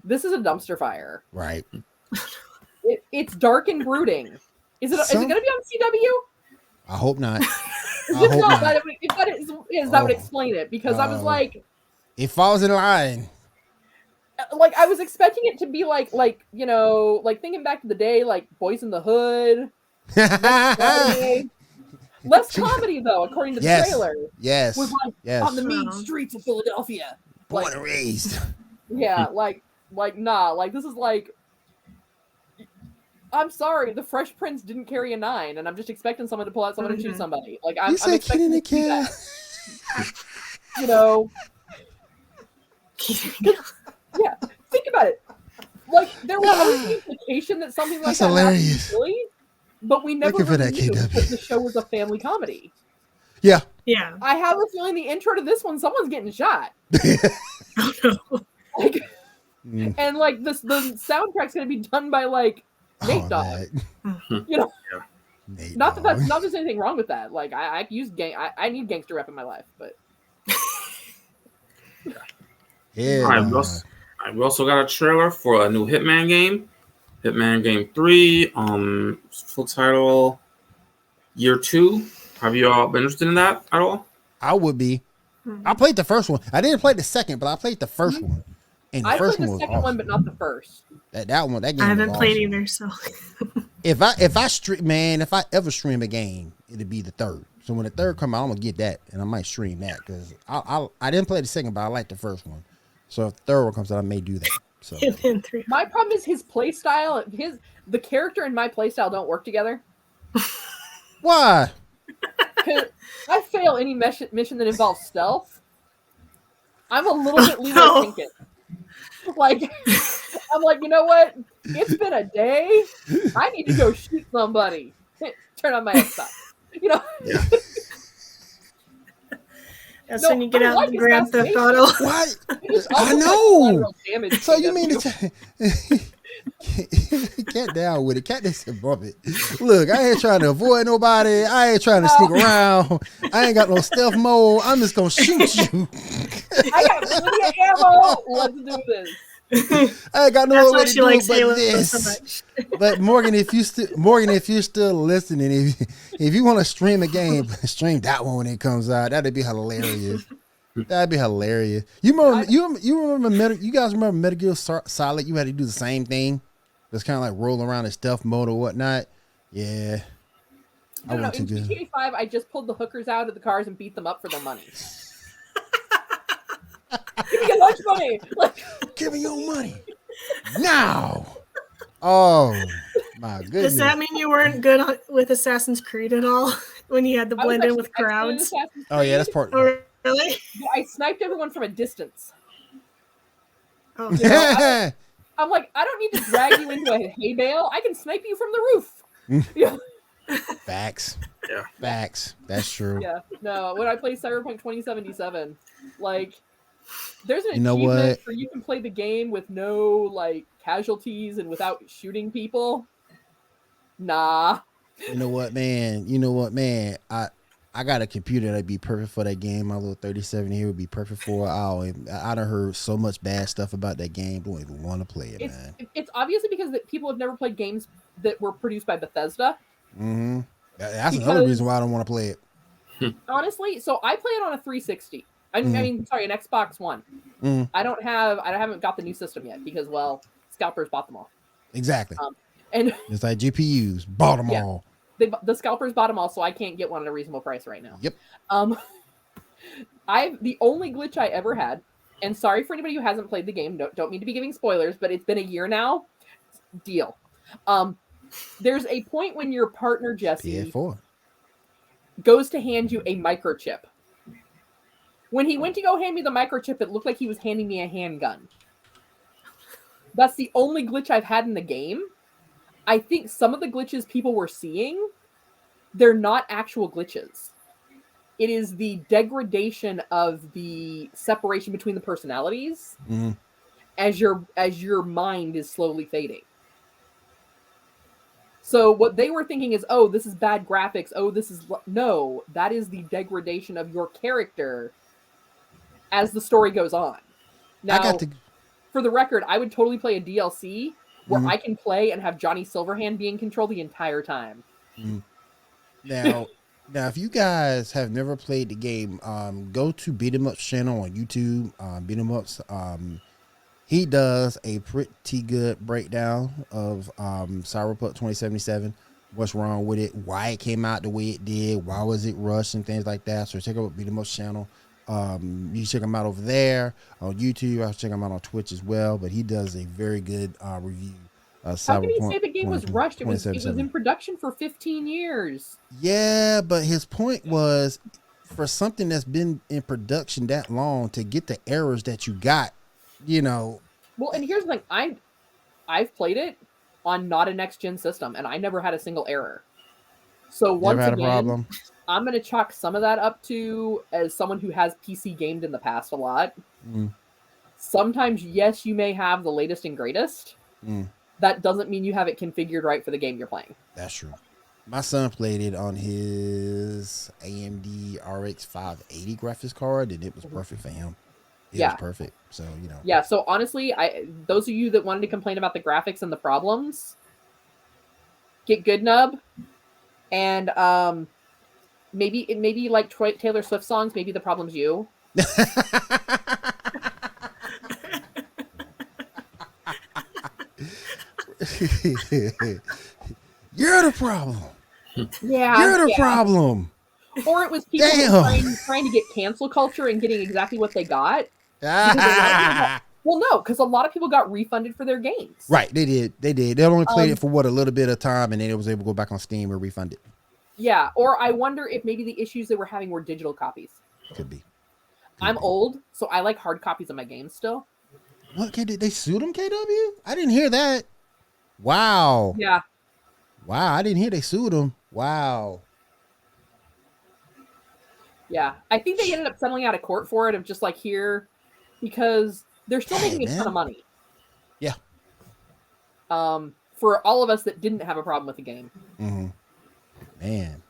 This is a dumpster fire." Right. It's dark and brooding. Is it going to be on CW? I hope not. If not, that would explain it, because I was like, it falls in line. Like, I was expecting it to be like thinking back to the day, like Boys in the Hood. Less comedy, though, according to the trailer. Yes. Was like on the mean streets of Philadelphia. Born and raised. Yeah, this is like, I'm sorry, the Fresh Prince didn't carry a 9, and I'm just expecting someone to pull out someone and shoot somebody. Like, I'm expecting to see that. Yeah, think about it. Like, there was always the implication that something like that hilarious. Silly, but we never really knew because the show was a family comedy. Yeah. Yeah. I have a feeling the intro to this one, someone's getting shot. Oh, no. Like, and like the soundtrack's gonna be done by like Nate Dogg. Nate not Dogg. that not there's anything wrong with that. Like I need gangster rap in my life, but yeah. All right, we also got a trailer for a new Hitman game, Hitman Game 3. Full title Year 2. Have you all been interested in that at all? I would be. I played the first one. I didn't play the second, but I played the first one. And I played the second one, but not the first. That game. I haven't played either, so. if I ever stream a game, it'd be the third. So when the third come out, I'm gonna get that, and I might stream that because I didn't play the second, but I like the first one. So if the third one comes out, I may do that. So my problem is his play style. The character and my play style don't work together. Why? Because I fail any mission that involves stealth. I'm a little bit Leroy Pinkett. Like, I'm like, you know what? It's been a day. I need to go shoot somebody. Turn on my Xbox. Yeah. That's when you get out the Grand Theft Auto. What? I know. So you mean to Cat down with it. Cat is above it. Look, I ain't trying to avoid nobody. I ain't trying to sneak around. I ain't got no stealth mode. I'm just gonna shoot you. I got plenty of ammo. Let's do this. I ain't got no That's other why way to she do likes it but Halo this. so much. But Morgan, if you're still listening, if you want to stream a game, stream that one when it comes out. That'd be hilarious. That'd be hilarious. You remember you guys remember Metal Gear Solid? You had to do the same thing. Just kind of like roll around in stealth mode or whatnot. Yeah. No, in GTA 5, I just pulled the hookers out of the cars and beat them up for their money. Give me your lunch money. Like, give me your money now. Oh my goodness! Does that mean you weren't good with Assassin's Creed at all when you had to blend in with crowds? Oh yeah, that's part. Oh really? I sniped everyone from a distance. Oh. You know, I'm like, I don't need to drag you into a hay bale. I can snipe you from the roof. Yeah. Facts. Yeah. Facts. That's true. Yeah. No, when I play Cyberpunk 2077, like, there's an You achievement where you can play the game with no like casualties and without shooting people. Nah. You know what, man? I got a computer that'd be perfect for that game. My little 37 here would be perfect for it. I done heard so much bad stuff about that game. Don't even want to play it, man. It's obviously because that people have never played games that were produced by Bethesda. Mm-hmm. That's another reason why I don't want to play it. Honestly, so I play it on a 360. I mean, sorry, an Xbox One. I haven't got the new system yet because, well, scalpers bought them all. Exactly. And it's like GPUs bought them all. The scalpers bought them all, so I can't get one at a reasonable price right now. Yep. The only glitch I ever had, and sorry for anybody who hasn't played the game, don't mean to be giving spoilers, but it's been a year now. Deal. There's a point when your partner Jesse EP4 goes to hand you a microchip. When he went to go hand me the microchip, it looked like he was handing me a handgun. That's the only glitch I've had in the game. I think some of the glitches people were seeing, they're not actual glitches. It is the degradation of the separation between the personalities as your mind is slowly fading. So what they were thinking is, oh, this is bad graphics. Oh, no, that is the degradation of your character as the story goes on. Now, for the record, I would totally play a DLC where I can play and have Johnny Silverhand be in control the entire time. Now, if you guys have never played the game, go to Beat 'em Up's channel on YouTube. Beat 'em Up's, he does a pretty good breakdown of Cyberpunk 2077. What's wrong with it? Why it came out the way it did? Why was it rushed and things like that? So check out Beat 'em Up's channel. You check him out over there on YouTube. I'll check him out on Twitch as well. But he does a very good review. How can he say the game was rushed? It was in production for 15 years. Yeah, but his point was, for something that's been in production that long, to get the errors that you got, you know. Well, and here's the thing: I've played it on not a next gen system, and I never had a single error. So once again, I'm going to chalk some of that up to as someone who has PC gamed in the past a lot. Sometimes, yes, you may have the latest and greatest. That doesn't mean you have it configured right for the game you're playing. That's true. My son played it on his AMD RX 580 graphics card, and it was perfect for him. It was perfect. So, you know. Yeah, so honestly, those of you that wanted to complain about the graphics and the problems, get Good Nub. And maybe like Taylor Swift songs, maybe the problem's you. You're the problem. Yeah. You're the problem. Or it was people trying to get cancel culture and getting exactly what they got. Well, no, because a lot of people got refunded for their games. Right, they did. They only played it for a little bit of time, and then it was able to go back on Steam and refund it. Yeah, or I wonder if maybe the issues they were having were digital copies. Could be. I'm old, so I like hard copies of my games still. What? They sued them, KW? I didn't hear that. Wow. Yeah. Wow, I didn't hear they sued them. Wow. Yeah, I think they ended up settling out of court for it, of just like here, because they're still making a ton of money. Yeah. For all of us that didn't have a problem with the game. Man.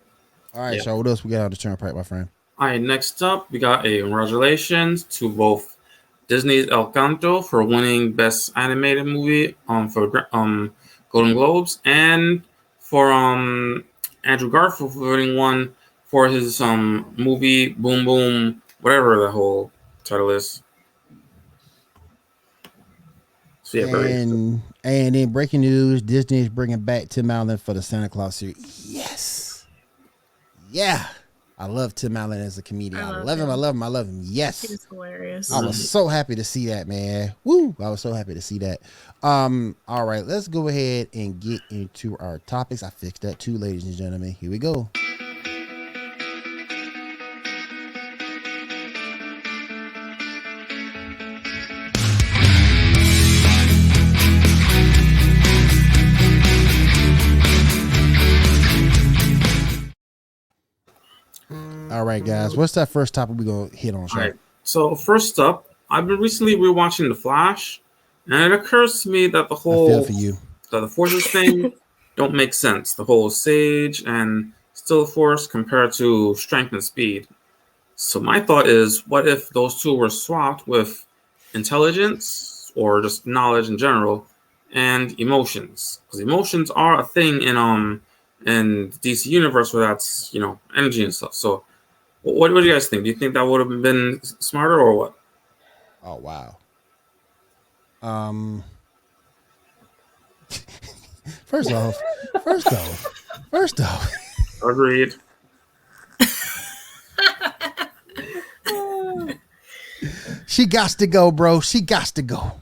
All right, so what else we got on the turnpike, my friend? All right, next up, we got a congratulations to both Disney's El Canto for winning Best Animated Movie for Golden Globes, and for Andrew Garfield for winning one for his movie Boom Boom, whatever the whole title is. So yeah, and in breaking news, Disney is bringing back Tim Allen for the Santa Claus series. Yes, yeah, I love Tim Allen as a comedian. I love him. Yes, He's hilarious. I was so happy to see that, man. Woo! I was so happy to see that. All right, let's go ahead and get into our topics. I fixed that too, ladies and gentlemen. Here we go. All right, guys. What's that first topic we're going to hit on, Sean? All right. So first up, I've been recently rewatching The Flash, and it occurs to me that the whole the forces thing don't make sense. The whole Sage and Still Force compared to strength and speed. So my thought is, what if those two were swapped with intelligence or just knowledge in general and emotions? Because emotions are a thing in the DC universe where that's energy and stuff. So what do you guys think? Do you think that would have been smarter or what? Oh wow. First off. Agreed. She got to go, bro. She got to go.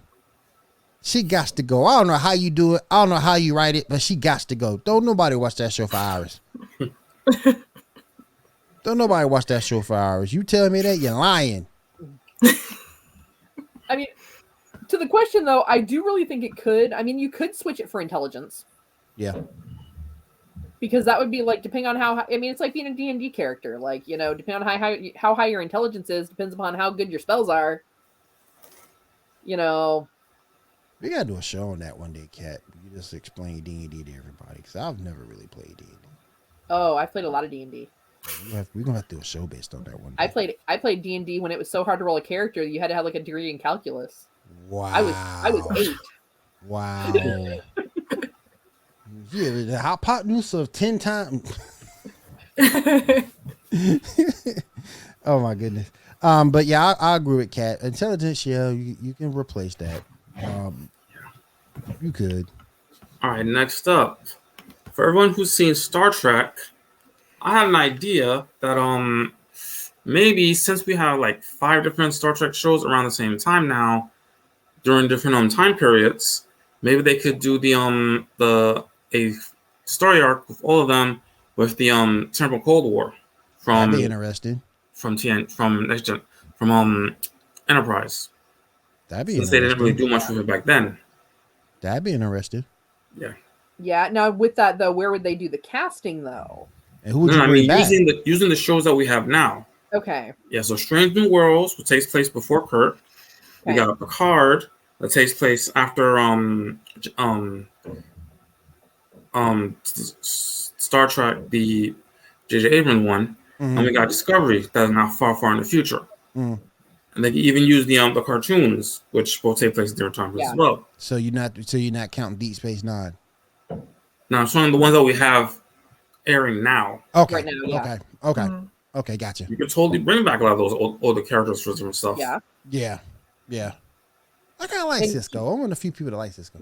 I don't know how you do it. I don't know how you write it, but she got to go. Don't nobody watch that show for hours. You tell me that, you're lying. I mean, to the question though, I do really think it could. I mean, you could switch it for intelligence. Yeah. Because that would be like, depending on how, I mean, it's like being a D&D character. Like, depending on how high your intelligence is, depends upon how good your spells are. We gotta do a show on that one day, Kat. You just explain D&D to everybody, because I've never really played D&D. Oh, I've played a lot of D&D. We're gonna have to do a show based on that one day. I played D&D when it was so hard to roll a character. You had to have like a degree in calculus. Wow. I was 8. Wow. Yeah, the hypotenuse of 10 times. Oh my goodness. But yeah, I agree with Kat. Intelligence, yeah, you can replace that. You could. All right, next up, for everyone who's seen Star Trek, I had an idea that maybe since we have like 5 different Star Trek shows around the same time now, during different time periods, maybe they could do a story arc with all of them with the Temporal Cold War from That'd be interesting. From Next Gen, from Enterprise. That'd be since they didn't really do much with it back then. That'd be interesting. Yeah. Yeah. Now with that though, where would they do the casting though? And who would you bring back? using the shows that we have now. Okay. Yeah. So Strange New Worlds, which takes place before Kirk. Okay. We got Picard that takes place after Star Trek, the J.J. Abrams one, and we got Discovery that is not far in the future. And they can even use the cartoons, which will take place at different times as well. So you're not counting Deep Space Nine. No, I'm showing the ones that we have airing now. Okay. Right now, yeah. Okay. Okay. Gotcha. You could totally bring back a lot of those older characters for different stuff. Yeah. I kind of like Cisco. I'm one of the few people that like Cisco.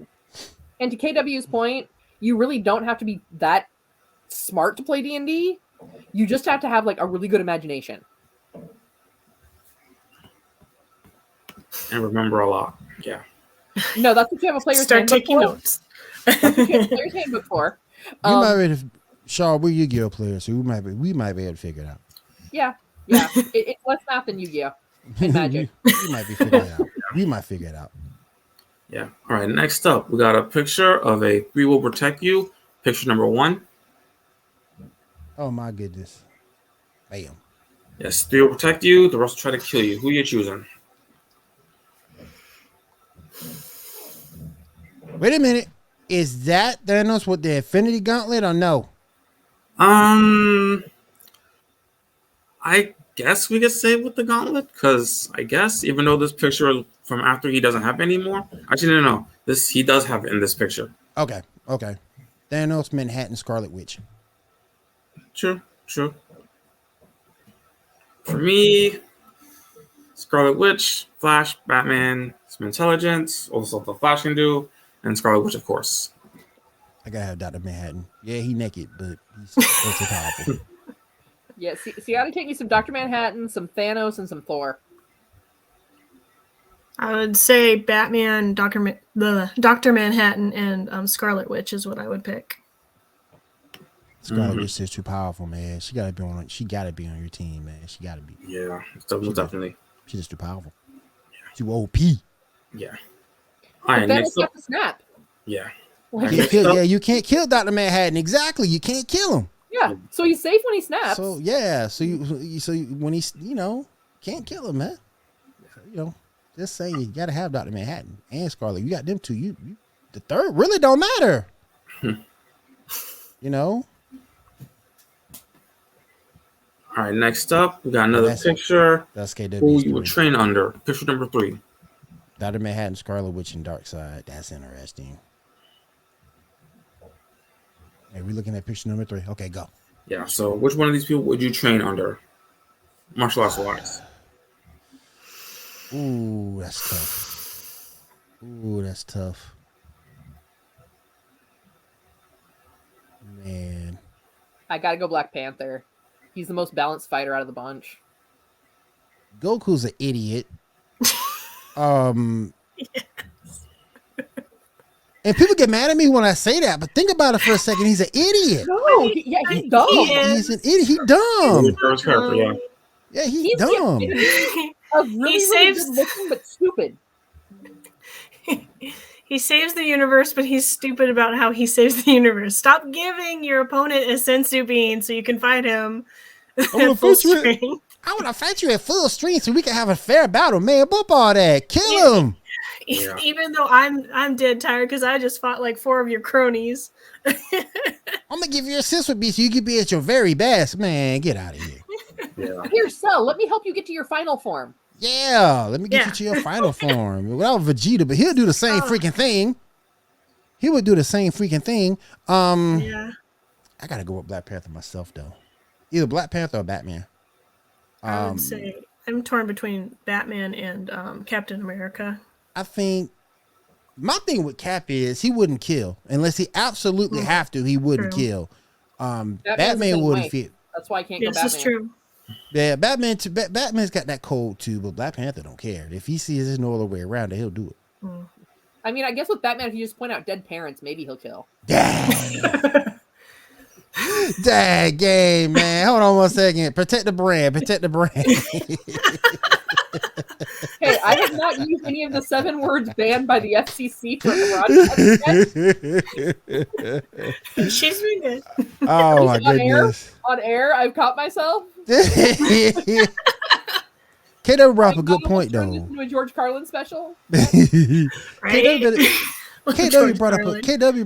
And to KW's point, you really don't have to be that smart to play D&D. You just have to have like a really good imagination. And remember a lot. Yeah. No, that's what you have a player's Start taking notes. That's what you have a player's handbook for. You might be able to, Shaw, we're Yu-Gi-Oh players, so we might be able to figure it out. Yeah. It's less math than Yu-Gi-Oh and Magic. You might be figuring it out. We might figure it out. Yeah. All right. Next up, we got a picture of a 3 will protect you. Picture number 1. Oh my goodness. Bam. Yes, 3 will protect you. The rest will try to kill you. Who are you choosing? Wait a minute. Is that Thanos with the Infinity Gauntlet or no? I guess we could say with the gauntlet, because I guess even though this picture from after he doesn't have it anymore. Actually, no. This he does have it in this picture. Okay. Thanos, Manhattan, Scarlet Witch. True. For me, Scarlet Witch, Flash, Batman, some intelligence, also the Flash can do, and Scarlet Witch, of course. I gotta have Dr. Manhattan. Yeah, he naked, but he's so powerful. Yeah, see, I gotta take me some Dr. Manhattan, some Thanos, and some Thor. I would say Batman, Dr. Manhattan, and Scarlet Witch is what I would pick. Scarlet Witch is too powerful, man. She gotta be on your team, man. She gotta be. Yeah, definitely. She's just too powerful. Too OP. Yeah. All right, Thanos got the snap. Yeah. You can't kill Dr. Manhattan. Exactly. You can't kill him. Yeah. So he's safe when he snaps. So yeah. So when he's can't kill him, man. So, just saying, you gotta have Dr. Manhattan and Scarlet. You got them two. You the third really don't matter. All right, next up, we got another picture. That's KW. Who you would train under. Picture number 3. Dr. Manhattan, Scarlet Witch, and Darkseid. That's interesting. Hey, we're looking at picture number 3. Okay, go. Yeah, so which one of these people would you train under? Martial arts wise. Ooh, that's tough. Man. I gotta go Black Panther. He's the most balanced fighter out of the bunch. Goku's an idiot. And people get mad at me when I say that, but think about it for a second. He's an idiot. No, he's dumb. He's an idiot. He's dumb. Yeah, he's dumb. He saves good looking, but stupid. He saves the universe, but he's stupid about how he saves the universe. Stop giving your opponent a sensu bean so you can fight him at full strength. I want to fight you at full strength so we can have a fair battle, man. Bump all that. Kill him. Yeah. Even though I'm dead tired because I just fought like 4 of your cronies. I'm gonna give you a sensu bean so you can be at your very best, man. Get out of here. Yeah. Here, Cell, let me help you get to your final form. Yeah, let me get you to your final form. Without Vegeta, but he'll do the same freaking thing. He would do the same freaking thing. Yeah. I gotta go with Black Panther myself though. Either Black Panther or Batman. I would say I'm torn between Batman and Captain America. I think my thing with Cap is he wouldn't kill unless he absolutely have to. He wouldn't kill. Batman wouldn't fit. That's why I can't go Batman. This is true. Yeah, Batman's got that code too, but Black Panther don't care. If he sees there's no other way around it, he'll do it. I mean, I guess with Batman, if you just point out dead parents, maybe he'll kill. Dang. Dang game, man. Hold on one second. Protect the brand. Hey, I have not used any of the 7 words banned by the FCC for broadcast. She's been good. Oh my goodness. On air, I've caught myself. KW brought up a good point though. A George Carlin special. KW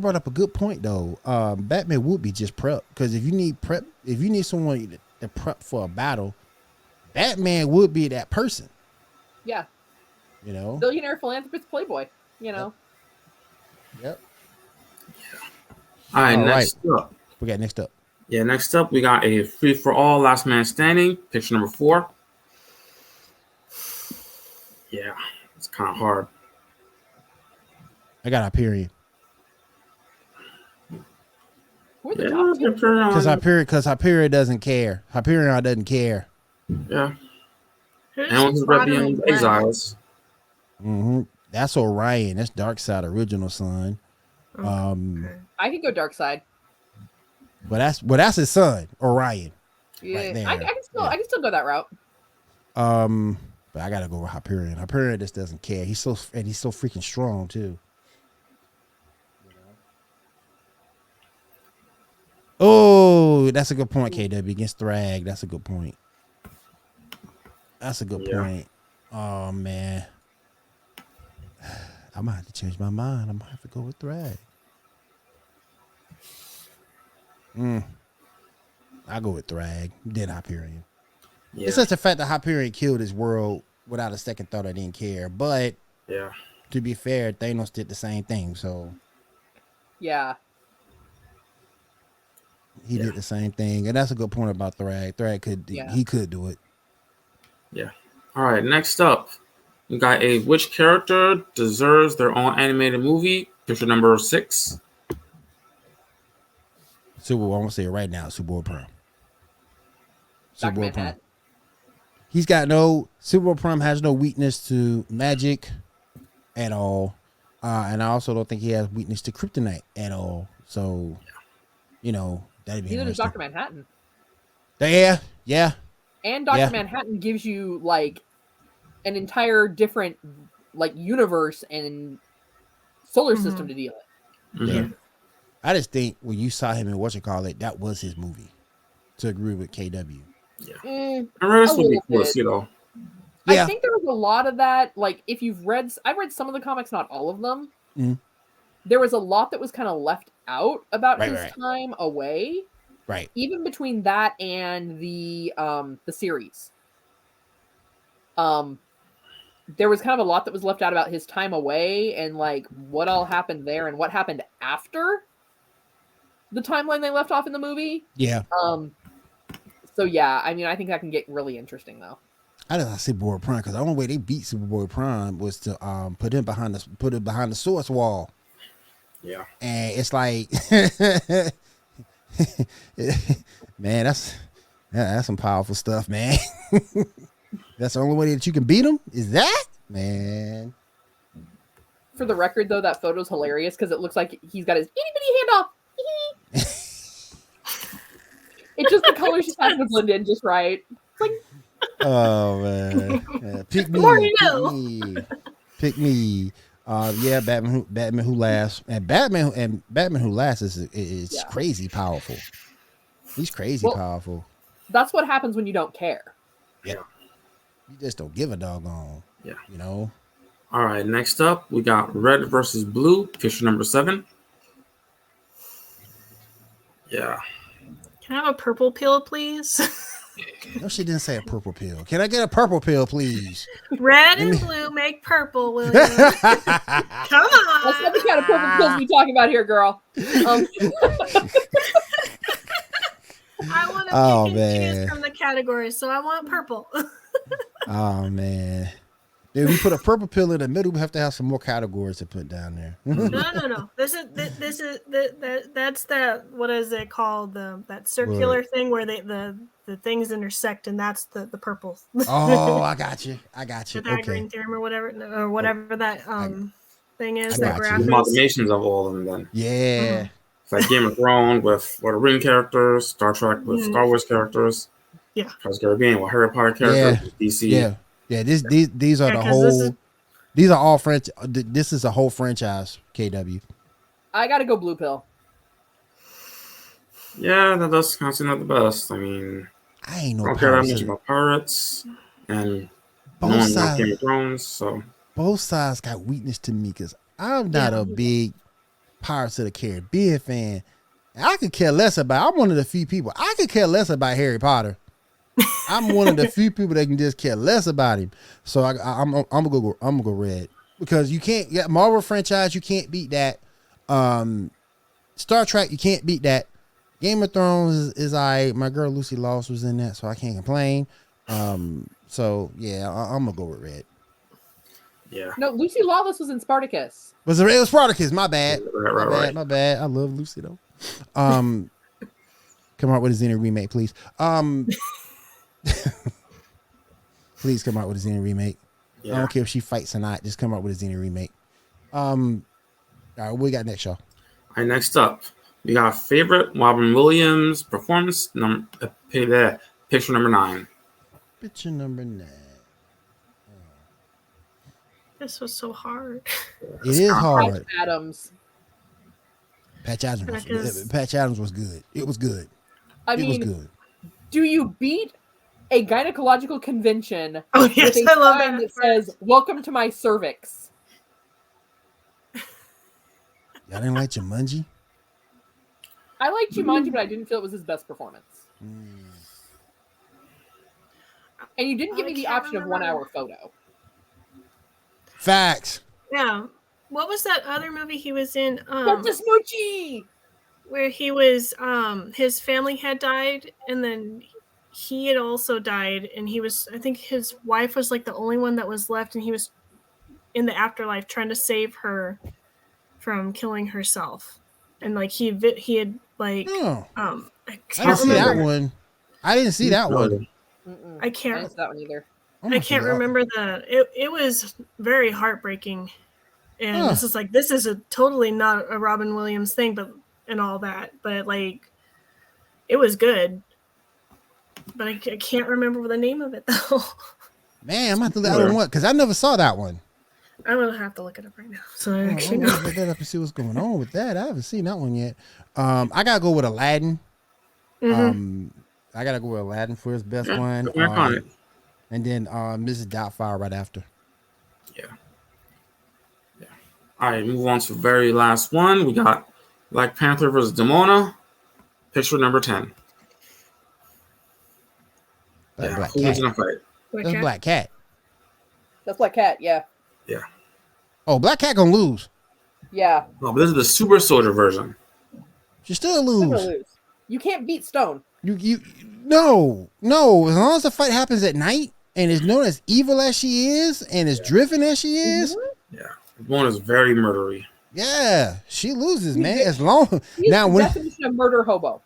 brought up a good point though. Batman would be just prep because if you need someone to prep for a battle, Batman would be that person. Yeah. Billionaire philanthropist playboy, Yep. All right, next up. We got next up. Yeah, next up we got a free for all last man standing, picture number 4. Yeah, it's kind of hard. I got Hyperion. Because Hyperion doesn't care. Hyperion doesn't care. Yeah. And with Rebellion Exiles. That's Orion. That's Darkseid original son. I can go Darkseid. But that's his son, Orion. Yeah, right there. I can still go that route. But I gotta go with Hyperion. Hyperion just doesn't care. He's so freaking strong too. Oh, that's a good point, KW against Thrag. That's a good point. Point. Oh man, I might have to change my mind. I might have to go with Thrag. I go with Thrag, then Hyperion. Yeah. It's just the fact that Hyperion killed his world without a second thought. I didn't care. But Yeah. to be fair, Thanos did the same thing. So Yeah. he did the same thing, and that's a good point about Thrag. Thrag could do it. Yeah. All right. Next up, we got a which character deserves their own animated movie. Picture number 6. Super. I won't say it right now. Super Prime. Dr. Manhattan. He's got no Super Prime has no weakness to magic at all, and I also don't think he has weakness to kryptonite at all. So, that'd be Neither does interesting. Dr. Manhattan. Yeah. And Dr. Manhattan gives you like an entire different like universe and solar system to deal with. Yeah. I just think when you saw him in that was his movie. To agree with KW. Yeah. I Yeah. think there was a lot of that. Like if I've read some of the comics, not all of them. Mm. There was a lot that was kind of left out about his Right. time away. Right. Even between that and the series. There was kind of a lot that was left out about his time away and like what all happened there and what happened after the timeline they left off in the movie. Yeah. So yeah, I mean, I think that can get really interesting though. I didn't like Superboy Prime because the only way they beat Superboy Prime was to put him behind the source wall. Yeah. And it's like, man, that's some powerful stuff, man. That's the only way that you can beat him. Is that, man? For the record, though, that photo's hilarious because it looks like he's got his itty bitty hand off. It's just the colors just happen to blend in just right. It's like, oh man, pick me, pick me. Yeah, Batman who laughs, and Batman who laughs is crazy powerful. He's crazy powerful. That's what happens when you don't care. Yeah, you just don't give a doggone. Yeah, All right, next up we got Red versus Blue. Picture number 7. Yeah. Can I have a purple pill, please? No, she didn't say a purple pill. Can I get a purple pill, please? Red and blue make purple, will you? Come on. That's not the kind of purple pills we talking about here, girl. I want to pick and choose from the categories, so I want purple. Oh man. If we put a purple pill in the middle, we have to have some more categories to put down there. No. That's that. What is it called? That circular thing where the things intersect, and that's the purple. Oh, I got you. The Pythagorean theorem or whatever that thing is. That graph. Amalgamations of all of them. Then. Yeah. It's like Game of Thrones with Lord of the Rings characters, Star Trek with Star Wars characters. Yeah. Pirates of the Caribbean with Harry Potter characters. DC. Yeah. Yeah, these are the whole. These are all French. This is a whole franchise. KW. I gotta go blue pill. Yeah, that does kind of seem like the best. I mean, I ain't no. I don't care that much about pirates and both sides. Game of Thrones. So both sides got weakness to me because I'm not a big Pirates of the Caribbean fan. I could care less about. I'm one of the few people. I could care less about Harry Potter. I'm one of the few people that can just care less about him. So I'm gonna go red because you can't get Marvel franchise. You can't beat that. Star Trek. You can't beat that. Game of Thrones is my girl Lucy Lawless was in that, so I can't complain. So yeah, I'm gonna go with red. Yeah. No, Lucy Lawless was in Spartacus. It was Spartacus. My bad. Right. My bad. I love Lucy though. Come out with a Xena remake, please. Please come out with a Xena remake. Yeah. I don't care if she fights or not. Just come out with a Xena remake. All right, what we got next, y'all? All right, next up, we got favorite Robin Williams performance. Picture number 9. Picture number 9. This was so hard. It is hard. Patch Adams. Patch Adams was good. It was good. I mean, was good. Do you beat a gynecological convention with a sign that says "Welcome to my cervix"? Y'all didn't like Jumanji? I liked Jumanji, but I didn't feel it was his best performance. And you didn't give me the option of 1 hour photo. Facts. Yeah. What was that other movie he was in? Dr. Smoochie! Where he was, his family had died, and then he had also died, and I think his wife was like the only one that was left, and he was in the afterlife trying to save her from killing herself. And like he had like, I didn't see that one. I didn't see that one. I can't. I didn't see that one either. I can't remember it was very heartbreaking. And this is a totally not a Robin Williams thing, but and all that, but like it was good. But I can't remember the name of it though. Man, I'm gonna have to look that one because I never saw that one. I'm gonna have to look it up right now. So I actually know. Look that up and see what's going on with that. I haven't seen that one yet. I gotta go with Aladdin. I gotta go with Aladdin for his best one. And then Mrs. Doubtfire right after. Yeah. All right, move on to the very last one. We got Black Panther versus Demona. Picture number 10. Black who wins in a fight? That's Black Cat. That's Black Cat, yeah. Yeah. Oh, Black Cat gonna lose. Yeah. No, but this is the Super Soldier version. She still lose. You can't beat Stone. No. As long as the fight happens at night and is known as evil as she is and as driven as she is. Yeah. Demona is very murdery. Yeah, she loses, man. As long now the definition of murder hobo.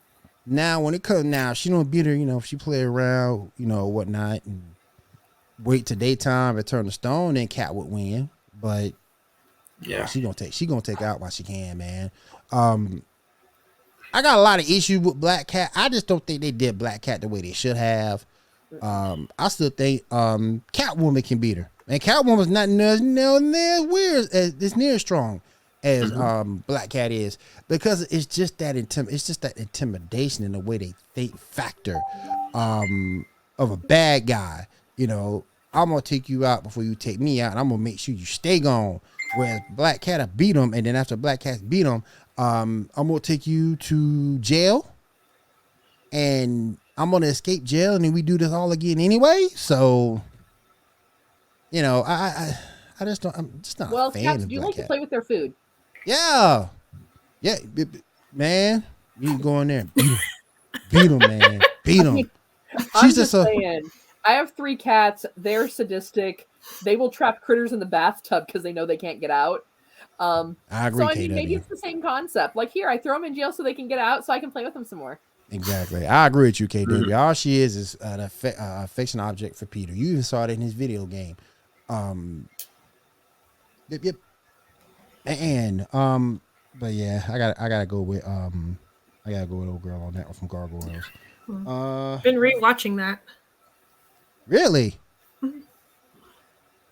Now when it comes she don't beat her, if she play around, whatnot, and wait till daytime and turn to stone, then Cat would win. But yeah, she gonna take out while she can, man. I got a lot of issues with Black Cat. I just don't think they did Black Cat the way they should have. I still think Catwoman can beat her, and Catwoman's not near strong as Black Cat is, because it's just that intimidation in the way they think factor of a bad guy. I'm gonna take you out before you take me out, and I'm gonna make sure you stay gone. Whereas Black Cat beat him, and then after Black Cat beat him, I'm gonna take you to jail, and I'm gonna escape jail, and then we do this all again anyway. So, I just don't. I'm just not a fan cats of do Black like Cat. to play with their food. Yeah, man, you can go in there, and beat him, man, beat him. I'm just saying. I have 3 cats. They're sadistic. They will trap critters in the bathtub because they know they can't get out. I agree. So I mean, maybe it's the same concept. Like here, I throw them in jail so they can get out, so I can play with them some more. Exactly. I agree with you, KW. All she is an affection object for Peter. You even saw it in his video game. Yep. And but yeah, I gotta go with old girl on that one from Gargoyles. Been rewatching that. Really? What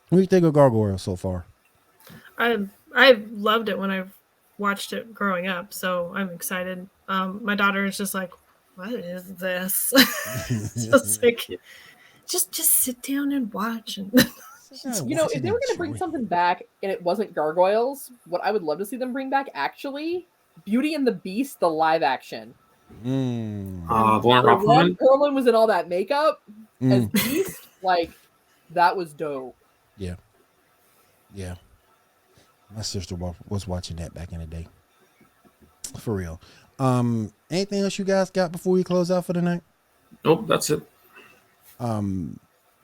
do you think of Gargoyles so far? I loved it when I watched it growing up, so I'm excited. My daughter is just like, what is this? just sit down and watch. And if they were going to bring something back and it wasn't Gargoyles, what I would love to see them bring back, actually, Beauty and the Beast, the live action. Ron Perlman was in all that makeup as Beast. Like, that was dope. Yeah. My sister was watching that back in the day. For real. Anything else you guys got before we close out for the night? Nope, that's it.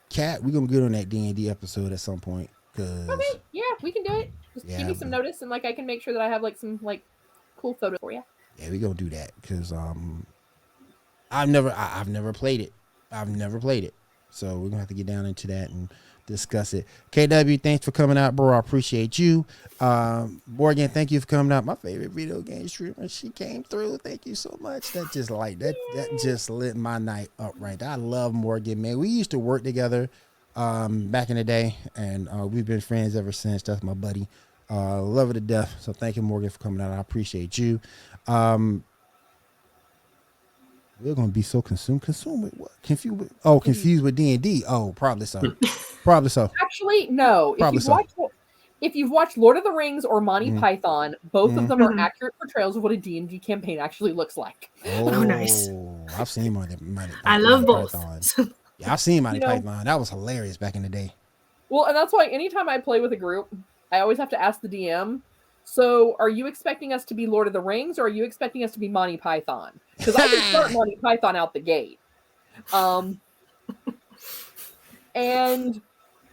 Kat, we're gonna get on that D&D episode at some point. Okay, yeah, we can do it. Just give me some notice, and I can make sure that I have some cool photos for you. Yeah, we're gonna do that because I've never played it. So we're gonna have to get down into that and discuss it. KW, thanks for coming out, bro. I appreciate you. Morgan, thank you for coming out. My favorite video game streamer. She came through. Thank you so much. That just that just lit my night up right there. I love Morgan, man. We used to work together back in the day, and we've been friends ever since. That's my buddy. Love her to death. So thank you, Morgan, for coming out. I appreciate you. We're gonna be so consumed with what? Confused with D&D. Oh, probably so. Actually, no. If you've watched Lord of the Rings or Monty Python, both of them are accurate portrayals of what a D&D campaign actually looks like. Oh nice. I've seen Monty I love both. Yeah, I've seen Monty You know- Python. That was hilarious back in the day. Well, and that's why anytime I play with a group, I always have to ask the DM, so are you expecting us to be Lord of the Rings or are you expecting us to be Monty Python? Because I can start Monty Python out the gate. And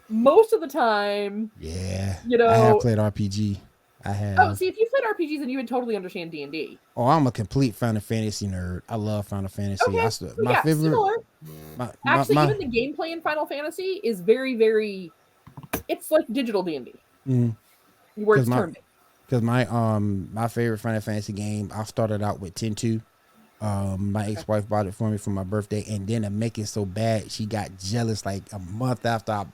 most of the time, Yeah. you know, I have played RPG. I have. oh, see, if you played RPGs, then you would totally understand D&D. Oh, I'm a complete Final Fantasy nerd. I love Final Fantasy. Okay, my yeah, favorite. similar. Actually, my- even the gameplay in Final Fantasy is very, very. It's like digital D&D, where it's turn-based. Because my favorite Final Fantasy game, I started out with 10-2. My ex-wife bought it for me for my birthday, and then to make it so bad, she got jealous like a month after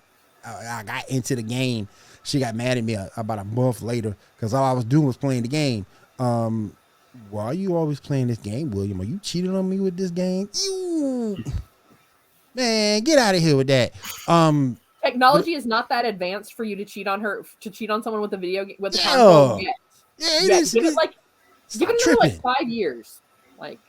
I got into the game. She got mad at me about a month later because all I was doing was playing the game. Why are you always playing this game, William? Are you cheating on me with this game? You man, get out of here with that. Technology is not that advanced for you to cheat on someone with a video with a Yeah. console yet. Yeah, it Yeah, is. give it Stop another tripping. 5 years. Like,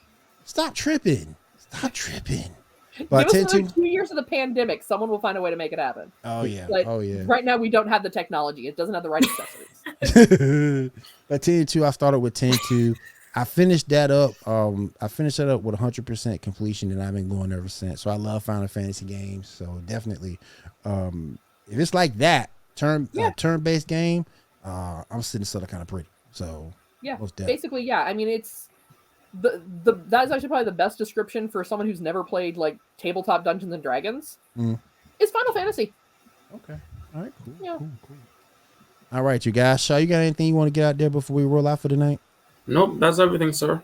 Stop tripping. Stop tripping. give But us another 10-2. 2 years of the pandemic. Someone will find a way to make it happen. Oh yeah. Like, Oh yeah. Right now, we don't have the technology. It doesn't have the right accessories. But 10-2, I started with 10-2. I finished that up. I finished that up with 100% completion, and I've been going ever since. So I love Final Fantasy games. So definitely, if it's like that turn-based game, I'm sitting sort of kind of pretty. So Yeah, most definitely. basically, yeah. I mean, it's that's actually probably the best description for someone who's never played like tabletop Dungeons and Dragons. It's Final Fantasy. Okay. All right. Cool. Yeah. Cool. All right, you guys. Shaw, you got anything you want to get out there before we roll out for the night? Nope, that's everything, sir.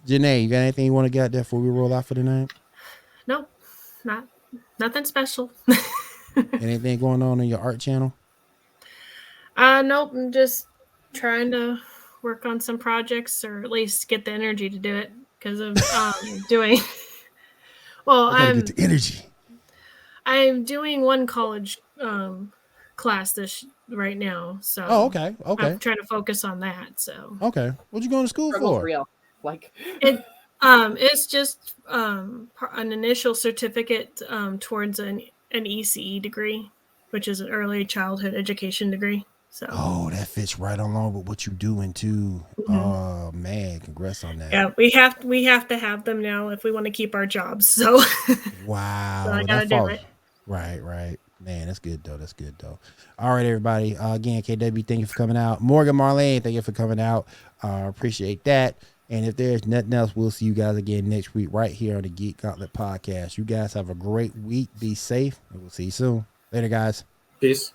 Janae, you got anything you want to get out there before we roll out for the night? Nope, nothing special. Anything going on in your art channel? Nope. I'm just trying to work on some projects, or at least get the energy to do it, because of doing. Well, I gotta get the energy. I'm doing one college class right now, so. Oh, okay. I'm trying to focus on that. So. Okay. What you going to school Struggle's for? real. Like it's just an initial certificate towards an ECE degree, which is an early childhood education degree. So. Oh, that fits right along with what you're doing too. Oh man, congrats on that. Yeah, we have to have them now if we want to keep our jobs. So. Wow. So I gotta do it. Right. Man, that's good though. All right, everybody. Again, KW, thank you for coming out. Morgan, Marlene, thank you for coming out. Appreciate that. And if there's nothing else, we'll see you guys again next week right here on the Geek Gauntlet podcast. You guys have a great week. Be safe, and we'll see you soon. Later, guys. Peace.